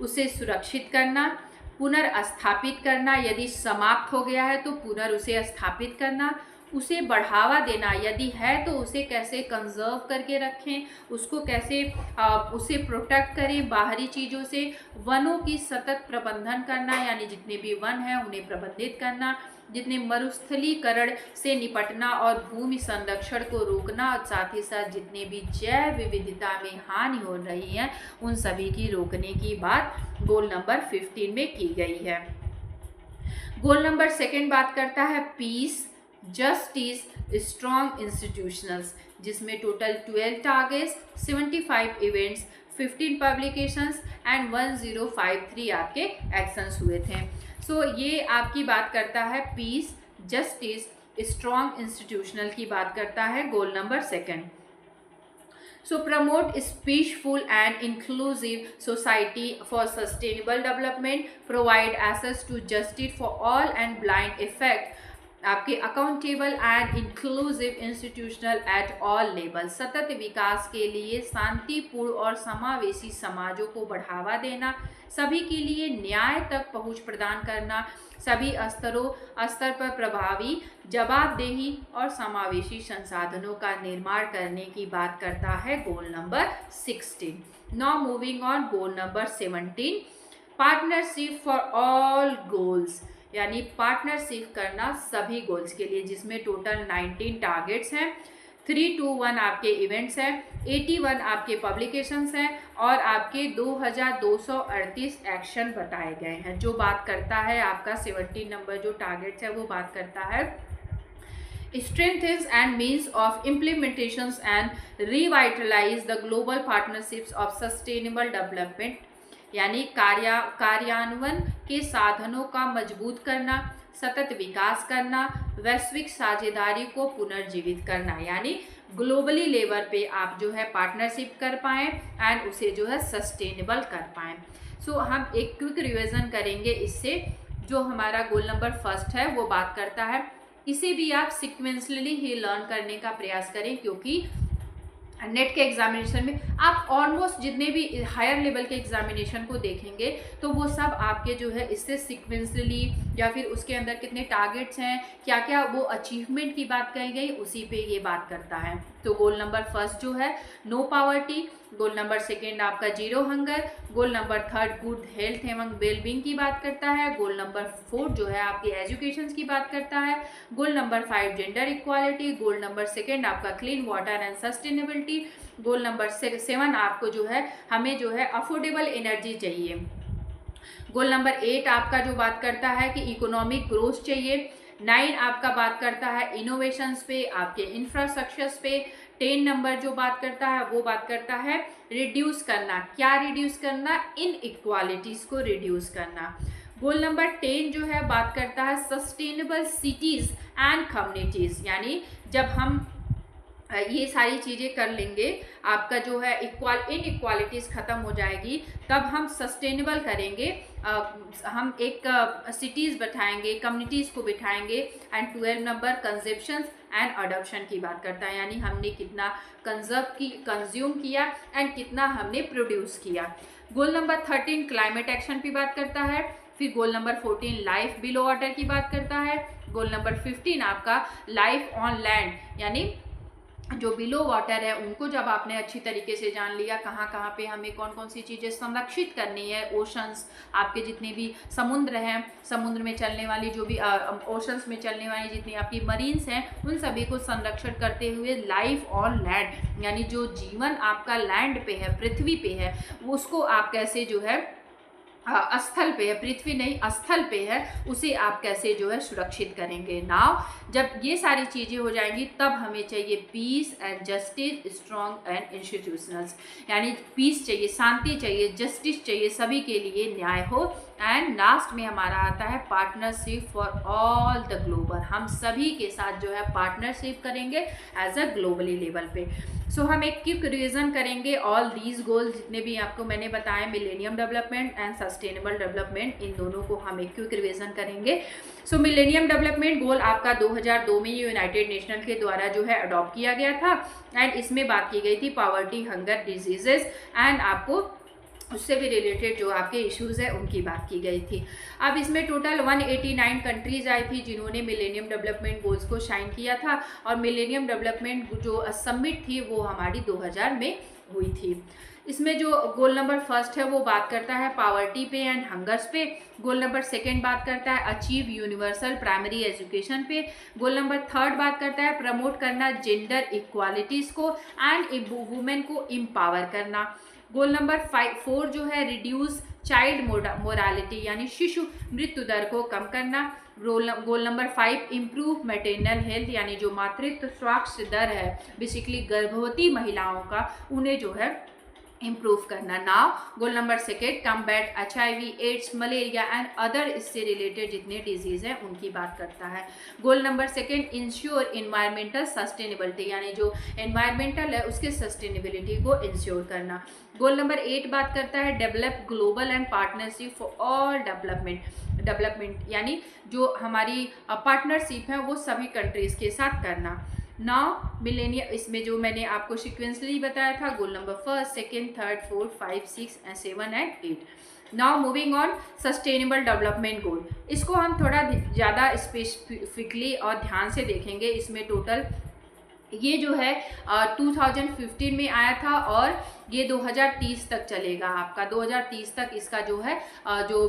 Speaker 1: उसे सुरक्षित करना, पुनर्स्थापित करना, यदि समाप्त हो गया है तो उसे स्थापित करना, उसे बढ़ावा देना, यदि है तो उसे कैसे कंजर्व करके रखें, उसको कैसे उसे प्रोटेक्ट करें बाहरी चीज़ों से, वनों की सतत प्रबंधन करना, यानी जितने भी वन हैं उन्हें प्रबंधित करना, जितने मरुस्थलीकरण से निपटना और भूमि संरक्षण को रोकना, और साथ ही साथ जितने भी जैव विविधता में हानि हो रही है उन सभी की रोकने की बात गोल नंबर 15 में की गई है। गोल नंबर 2 बात करता है पीस, जस्टिस स्ट्रॉन्ग इंस्टीट्यूशनल्स, जिसमें total 12 targets, 75 events, 15 publications and 1053 आपके एक्शंस हुए थे। सो ये आपकी बात करता है पीस, जस्टिस, स्ट्रॉन्ग इंस्टीट्यूशनल की बात करता है goal number 2। So promote peaceful and inclusive society for sustainable development, provide access to justice for all and blind effect आपके accountable and inclusive institutional at all level, सतत विकास के लिए शांतिपूर्ण और समावेशी समाजों को बढ़ावा देना, सभी के लिए न्याय तक पहुंच प्रदान करना, सभी स्तर पर प्रभावी जवाबदेही और समावेशी संसाधनों का निर्माण करने की बात करता है goal number 16। Now moving on goal number 17, partnership for all goals, यानी पार्टनरशिप करना सभी गोल्स के लिए, जिसमें टोटल 19 टारगेट्स हैं, 321 आपके इवेंट्स हैं, 81 आपके पब्लिकेशंस हैं और आपके 2238 एक्शन बताए गए हैं। जो बात करता है आपका 17 नंबर जो टारगेट्स है वो बात करता है strengthens and means of implementations and revitalize the global partnerships of sustainable development, यानी कार्यान्वयन के साधनों का मजबूत करना, सतत विकास करना, वैश्विक साझेदारी को पुनर्जीवित करना, यानी ग्लोबली लेवल पे आप जो है पार्टनरशिप कर पाएँ एंड उसे जो है सस्टेनेबल कर पाएँ। सो हम एक क्विक रिवीजन करेंगे इससे। जो हमारा गोल नंबर 1 है वो बात करता है, इसे भी आप सिक्वेंसली ही लर्न करने का प्रयास करें, क्योंकि नेट के एग्जामिनेशन में आप ऑलमोस्ट जितने भी हायर लेवल के एग्जामिनेशन को देखेंगे तो वो सब आपके जो है इससे सिक्वेंसली या फिर उसके अंदर कितने टारगेट्स हैं, क्या क्या वो अचीवमेंट की बात कही गई, उसी पे ये बात करता है। तो गोल नंबर 1 जो है नो पावर्टी, गोल नंबर 2 आपका जीरो हंगर, गोल नंबर 3 गुड हेल्थ एवं वेलबींग की बात करता है, गोल नंबर 4 जो है आपकी एजुकेशन की बात करता है, गोल नंबर 5 जेंडर इक्वालिटी, गोल नंबर 2 आपका clean water and sustainability, goal number 7 आपको जो है हमें जो है अफोर्डेबल एनर्जी चाहिए, गोल नंबर 8 आपका जो बात करता है कि इकोनॉमिक ग्रोथ चाहिए, 9 आपका बात करता है इनोवेशंस पे, आपके इंफ्रास्ट्रक्चर्स पे, 10 नंबर जो बात करता है वो बात करता है रिड्यूस करना, क्या रिड्यूस करना, इन इक्वालिटीज़ को रिड्यूस करना। गोल नंबर 10 जो है बात करता है सस्टेनेबल सिटीज़ एंड कम्युनिटीज़, यानी जब हम ये सारी चीज़ें कर लेंगे आपका जो है इन इक्वालिटीज़ ख़त्म हो जाएगी, तब हम सस्टेनेबल करेंगे, हम एक सिटीज़ बैठाएंगे, कम्युनिटीज़ को बिठाएंगे। And 12 number consumption and adoption की बात करता है, यानी हमने कितना कंज्यूम किया एंड कितना हमने प्रोड्यूस किया। गोल नंबर 13 क्लाइमेट एक्शन की बात करता है, फिर गोल नंबर 14 लाइफ बिलो वाटर की बात करता है, गोल नंबर 15 आपका लाइफ ऑन लैंड, यानी जो बिलो वाटर है उनको जब आपने अच्छी तरीके से जान लिया कहाँ कहाँ पे हमें कौन कौन सी चीज़ें संरक्षित करनी है, ओशंस आपके जितने भी समुद्र हैं, समुद्र में चलने वाली जो भी ओशंस में चलने वाली जितनी आपकी मरीन्स हैं, उन सभी को संरक्षण करते हुए लाइफ ऑन लैंड, यानी जो जीवन आपका लैंड पे है, पृथ्वी पे है, उसको आप कैसे जो है स्थल पे है, पृथ्वी नहीं स्थल पे है, उसे आप कैसे जो है सुरक्षित करेंगे। नाउ जब ये सारी चीज़ें हो जाएंगी तब हमें चाहिए peace and justice strong and institutionals, यानी पीस चाहिए, शांति चाहिए, जस्टिस चाहिए, सभी के लिए न्याय हो। एंड लास्ट में हमारा आता है partnership for all the global, हम सभी के साथ जो है पार्टनरशिप करेंगे एज अ ग्लोबली लेवल पे। सो हम एक क्विक रिवीजन करेंगे ऑल दीज गोल्स जितने भी आपको मैंने बताया, millennium development and sustainable development, इन दोनों को हम एक क्विक रिवीजन करेंगे। सो मिलेनियम डेवलपमेंट गोल आपका 2002 में यूनाइटेड नेशनल के द्वारा जो है अडॉप्ट किया गया था एंड इसमें बात की गई थी पॉवर्टी, हंगर, डिजीजेस एंड आपको उससे भी रिलेटेड जो आपके इश्यूज़ है उनकी बात की गई थी। अब इसमें टोटल 189 कंट्रीज आई थी जिन्होंने मिलेनियम डेवलपमेंट गोल्स को शाइन किया था और मिलेनियम डेवलपमेंट जो समिट थी वो हमारी 2000 में हुई थी। इसमें जो गोल नंबर 1 है वो बात करता है पॉवर्टी पे एंड हंगर्स पे, गोल नंबर 2 बात करता है अचीव यूनिवर्सल प्राइमरी एजुकेशन पे, गोल नंबर 3 बात करता है प्रमोट करना जेंडर इक्वालिटीज़ को एंड वुमेन को एम्पावर करना, गोल नंबर 4 जो है रिड्यूस चाइल्ड मोरालिटी, यानी शिशु मृत्यु दर को कम करना, goal number 5 improve maternal health, यानी जो मातृत्व स्वास्थ्य दर है बेसिकली गर्भवती महिलाओं का, उन्हें जो है इम्प्रूव करना। Now goal number 2 combat HIV, AIDS, malaria and other इससे रिलेटेड जितने डिजीज हैं उनकी बात करता है। Goal number 2 ensure environmental sustainability, यानी जो एनवायरमेंटल है उसके सस्टेनेबिलिटी को इंश्योर करना। गोल नंबर 8 बात करता है develop global and partnership for all development, यानी जो हमारी पार्टनरशिप है वो सभी कंट्रीज के साथ करना। नाउ मिलेनियम, इसमें जो मैंने आपको सिक्वेंसली बताया था, goal number 1, 2, 3, 4, 5, 6 and 7 and 8। Now moving on sustainable development goal, इसको हम थोड़ा ज़्यादा स्पेसिफिकली और ध्यान से देखेंगे। इसमें टोटल ये जो है 2015 में आया था और ये 2030 तक चलेगा आपका। 2030 तक इसका जो है जो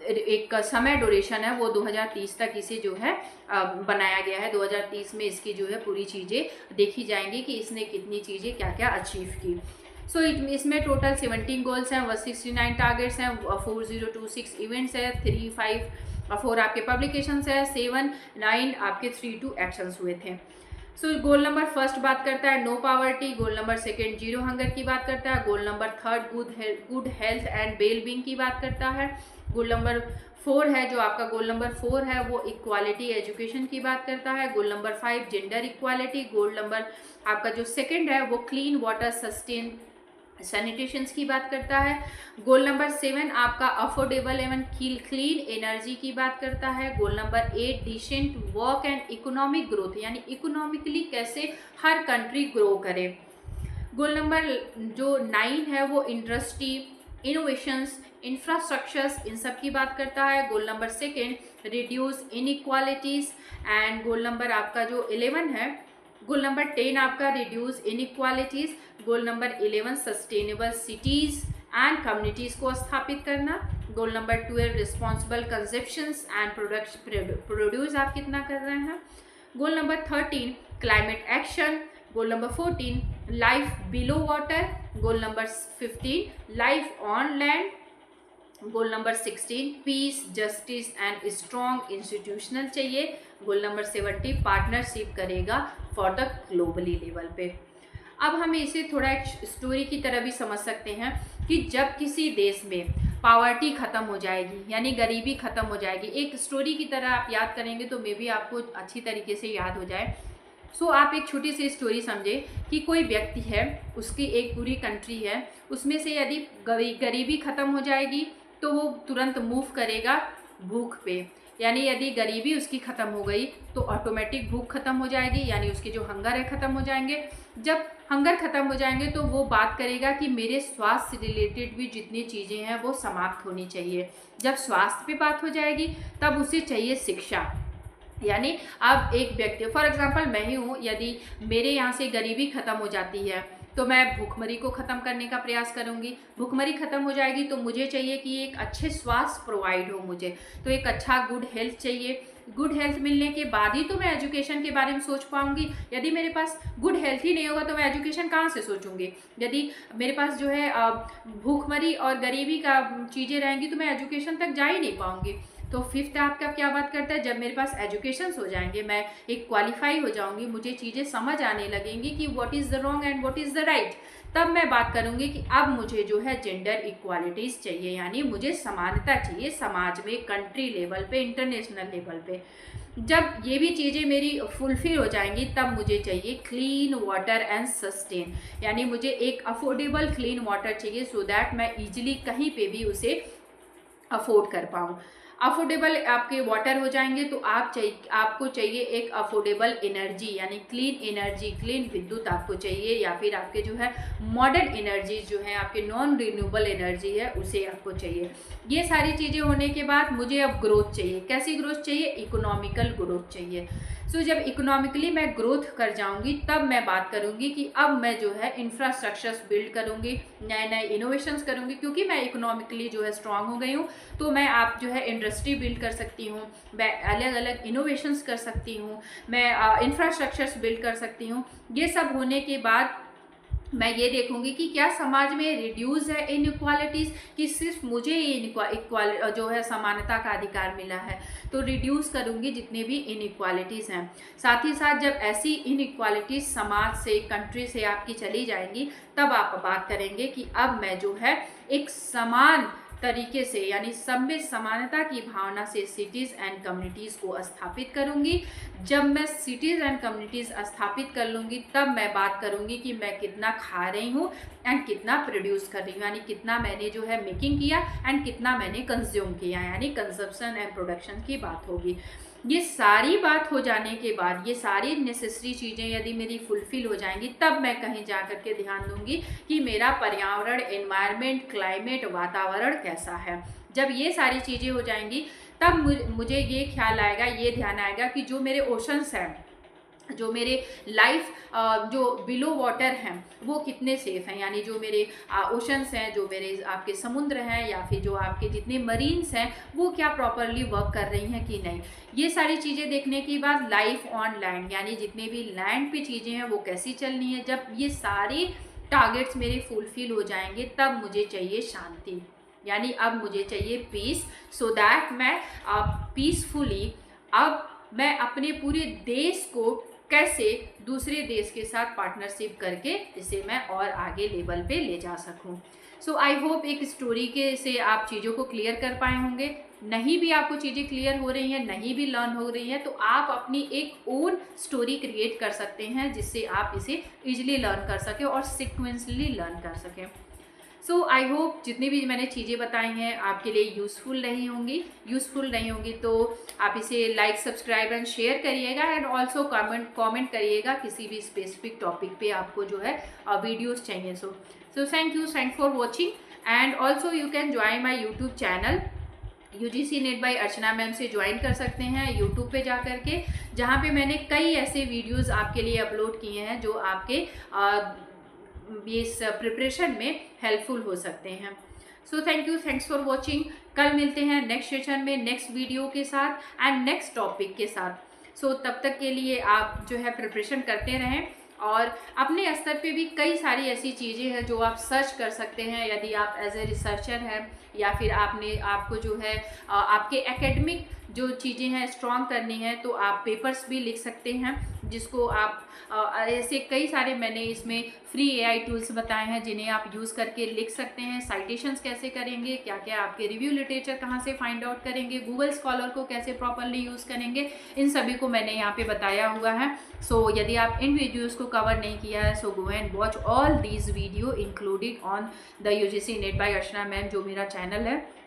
Speaker 1: एक समय ड्यूरेशन है वो 2030 तक इसे जो है बनाया गया है। 2030 में इसकी जो है पूरी चीज़ें देखी जाएंगी कि इसने कितनी चीज़ें क्या क्या अचीव की। सो इसमें टोटल 17 गोल्स हैं, 169 टारगेट्स हैं, 4026 इवेंट्स है, 4 आपके पब्लिकेशंस है, 7, 9 आपके 3-2 एक्शंस हुए थे। सो गोल नंबर 1 बात करता है no poverty, goal number 2 zero hunger की बात करता है, goal number 3 good health and well being की बात करता है, गोल नंबर 4 है जो आपका गोल नंबर 4 है वो इक्वालिटी एजुकेशन की बात करता है, goal number 5 gender equality, goal number आपका जो 2 है वो क्लीन वाटर सस्टेन सैनिटेशंस की बात करता है, गोल नंबर 7 आपका अफोर्डेबल एवं क्लीन एनर्जी की बात करता है, goal number 8 decent work and economic growth, यानी इकोनॉमिकली कैसे हर कंट्री ग्रो करे, गोल नंबर जो 9 है वो इंडस्ट्री इनोवेशंस इंफ्रास्ट्रक्चर्स इन सब की बात करता है, goal number 2 reduce inequalities and goal number आपका जो 11 है, गोल नंबर 10 आपका reduce inequalities, goal number 11 sustainable cities and communities को स्थापित करना, goal number 12 responsible consumptions and produce आप कितना कर रहे हैं, गोल number 13 climate action, goal number 14 life below water, goal number 15 life on land, goal number 16 piece justice and strong institutional चाहिए, goal number 70 partnership करेगा फॉर द ग्लोबली लेवल पे। अब हम इसे थोड़ा एक स्टोरी की तरह भी समझ सकते हैं कि जब किसी देश में पावर्टी ख़त्म हो जाएगी यानी गरीबी ख़त्म हो जाएगी, एक स्टोरी की तरह आप याद करेंगे तो मे बी आपको अच्छी तरीके से याद हो जाए। सो आप एक छोटी सी स्टोरी समझे कि कोई व्यक्ति है, उसकी एक पूरी कंट्री है, उसमें से यदि गरीबी ख़त्म हो जाएगी तो वो तुरंत मूव करेगा भूख पे, यानी यदि गरीबी उसकी ख़त्म हो गई तो ऑटोमेटिक भूख ख़त्म हो जाएगी, यानी उसके जो हंगर है ख़त्म हो जाएंगे। जब हंगर ख़त्म हो जाएंगे तो वो बात करेगा कि मेरे स्वास्थ्य से रिलेटेड भी जितनी चीज़ें हैं वो समाप्त होनी चाहिए। जब स्वास्थ्य पे बात हो जाएगी तब उसे चाहिए शिक्षा, यानी अब एक व्यक्ति फॉर एग्जांपल मैं ही हूँ, यदि मेरे यहाँ से गरीबी ख़त्म हो जाती है तो मैं भूखमरी को ख़त्म करने का प्रयास करूँगी। भूखमरी ख़त्म हो जाएगी तो मुझे चाहिए कि एक अच्छे स्वास्थ्य प्रोवाइड हो मुझे, तो एक अच्छा गुड हेल्थ चाहिए। गुड हेल्थ मिलने के बाद ही तो मैं एजुकेशन के बारे में सोच पाऊँगी। यदि मेरे पास गुड हेल्थ ही नहीं होगा तो मैं एजुकेशन कहाँ से सोचूंगी। यदि मेरे पास जो है भूखमरी और गरीबी का चीज़ें रहेंगी तो मैं एजुकेशन तक जा ही नहीं पाऊँगी। तो 5th आपका क्या बात करता है, जब मेरे पास एजुकेशंस हो जाएंगे, मैं एक क्वालिफाई हो जाऊंगी, मुझे चीज़ें समझ आने लगेंगी कि what is the wrong and what is the right, तब मैं बात करूंगी कि अब मुझे जो है जेंडर इक्वालिटीज़ चाहिए, यानी मुझे समानता चाहिए समाज में, कंट्री लेवल पे, इंटरनेशनल लेवल पे। जब ये भी चीज़ें मेरी फुलफिल हो जाएंगी तब मुझे चाहिए क्लीन वाटर एंड सस्टेन, यानी मुझे एक अफोर्डेबल क्लीन वाटर चाहिए सो दैट मैं ईजिली कहीं पे भी उसे अफोर्ड कर पाऊँ। अफोर्डेबल आपके वाटर हो जाएंगे तो आपको चाहिए एक अफोर्डेबल एनर्जी, यानी क्लीन एनर्जी, क्लीन विद्युत आपको चाहिए, या फिर आपके जो है मॉडर्न एनर्जी जो है आपके नॉन रिन्यूएबल एनर्जी है उसे आपको चाहिए। ये सारी चीज़ें होने के बाद मुझे अब ग्रोथ चाहिए। कैसी ग्रोथ चाहिए? इकोनॉमिकल ग्रोथ चाहिए। सो जब इकोनॉमिकली मैं ग्रोथ कर जाऊंगी तब मैं बात करूंगी कि अब मैं जो है इंफ्रास्ट्रक्चर्स बिल्ड करूंगी, नए नए इनोवेशंस करूंगी, क्योंकि मैं इकोनॉमिकली जो है स्ट्रांग हो गई हूँ तो मैं आप जो है इंडस्ट्री बिल्ड कर सकती हूँ, मैं अलग अलग इनोवेशंस कर सकती हूँ, मैं इंफ्रास्ट्रक्चर्स बिल्ड कर सकती हूँ। ये सब होने के बाद मैं ये देखूंगी कि क्या समाज में रिड्यूस है इनइक्वालिटीज़, कि सिर्फ मुझे ये इक्वाल जो है समानता का अधिकार मिला है, तो रिड्यूस करूंगी जितने भी इनइक्वालिटीज़ हैं। साथ ही साथ जब ऐसी इनइक्वालिटीज़ समाज से, कंट्री से आपकी चली जाएंगी, तब आप बात करेंगे कि अब मैं जो है एक समान तरीके से, यानी सब में समानता की भावना से सिटीज़ एंड कम्युनिटीज़ को स्थापित करूंगी। जब मैं सिटीज़ एंड कम्युनिटीज़ स्थापित कर लूँगी, तब मैं बात करूंगी कि मैं कितना खा रही हूँ एंड कितना प्रोड्यूस कर रही हूँ, यानी कितना मैंने जो है मेकिंग किया एंड कितना मैंने कंज्यूम किया, यानी कंजप्शन एंड प्रोडक्शन की बात होगी। ये सारी बात हो जाने के बाद, ये सारी नेसेसरी चीज़ें यदि मेरी फुलफिल हो जाएंगी, तब मैं कहीं जा कर के ध्यान दूंगी कि मेरा पर्यावरण, एनवायरनमेंट, क्लाइमेट, वातावरण कैसा है। जब ये सारी चीज़ें हो जाएंगी, तब मुझे ये ख्याल आएगा, ये ध्यान आएगा कि जो मेरे ओशंस हैं, जो मेरे लाइफ जो बिलो वाटर हैं, वो कितने सेफ हैं, यानी जो मेरे ओशंस हैं, जो मेरे आपके समुद्र हैं, या फिर जो आपके जितने मरीन्स हैं, वो क्या प्रॉपरली वर्क कर रही हैं कि नहीं। ये सारी चीज़ें देखने के बाद लाइफ ऑन लैंड, यानी जितने भी लैंड पे चीज़ें हैं वो कैसी चलनी है। जब ये सारे टारगेट्स मेरे फुलफिल हो जाएंगे, तब मुझे चाहिए शांति, यानी अब मुझे चाहिए पीस, सो दैट मैं पीसफुली अब मैं अपने पूरे देश को कैसे दूसरे देश के साथ पार्टनरशिप करके इसे मैं और आगे लेवल पे ले जा सकूं। सो आई होप एक स्टोरी के से आप चीज़ों को क्लियर कर पाए होंगे। नहीं भी आपको चीज़ें क्लियर हो रही हैं, नहीं भी लर्न हो रही हैं, तो आप अपनी एक ओन स्टोरी क्रिएट कर सकते हैं, जिससे आप इसे इजीली लर्न कर सकें और सिक्वेंसली लर्न कर सकें। सो आई होप जितनी भी मैंने चीज़ें बताई हैं आपके लिए यूज़फुल रही होंगी, तो आप इसे लाइक, सब्सक्राइब एंड शेयर करिएगा, एंड ऑल्सो कमेंट करिएगा किसी भी स्पेसिफिक टॉपिक पे आपको जो है वीडियोस चाहिए। So thank for watching, and also you can join my YouTube channel UGC net by Archana ma'am से ज्वाइन कर सकते हैं यूट्यूब पे जा कर के, जहाँ पे मैंने कई ऐसे वीडियोज़ आपके लिए अपलोड किए हैं जो आपके इस प्रिपरेशन में हेल्पफुल हो सकते हैं। So thanks for watching. कल मिलते हैं नेक्स्ट सेशन में, नेक्स्ट वीडियो के साथ एंड नेक्स्ट टॉपिक के साथ। सो तब तक के लिए आप जो है प्रिपरेशन करते रहें, और अपने स्तर पे भी कई सारी ऐसी चीज़ें हैं जो आप सर्च कर सकते हैं। यदि आप एज ए रिसर्चर हैं, या फिर आपको जो है आपके एकेडमिक जो चीज़ें हैं स्ट्रॉन्ग करनी है, तो आप पेपर्स भी लिख सकते हैं, जिसको आप ऐसे कई सारे मैंने इसमें फ्री AI टूल्स बताए हैं जिन्हें आप यूज़ करके लिख सकते हैं। साइटेशंस कैसे करेंगे, क्या क्या आपके रिव्यू लिटरेचर कहाँ से फाइंड आउट करेंगे, गूगल स्कॉलर को कैसे प्रॉपरली यूज़ करेंगे, इन सभी को मैंने यहाँ पे बताया हुआ है। सो यदि आप इन वीडियोज़ को कवर नहीं किया है, so go and watch all these video included on the UGC net by Archana ma'am, जो मेरा चैनल है।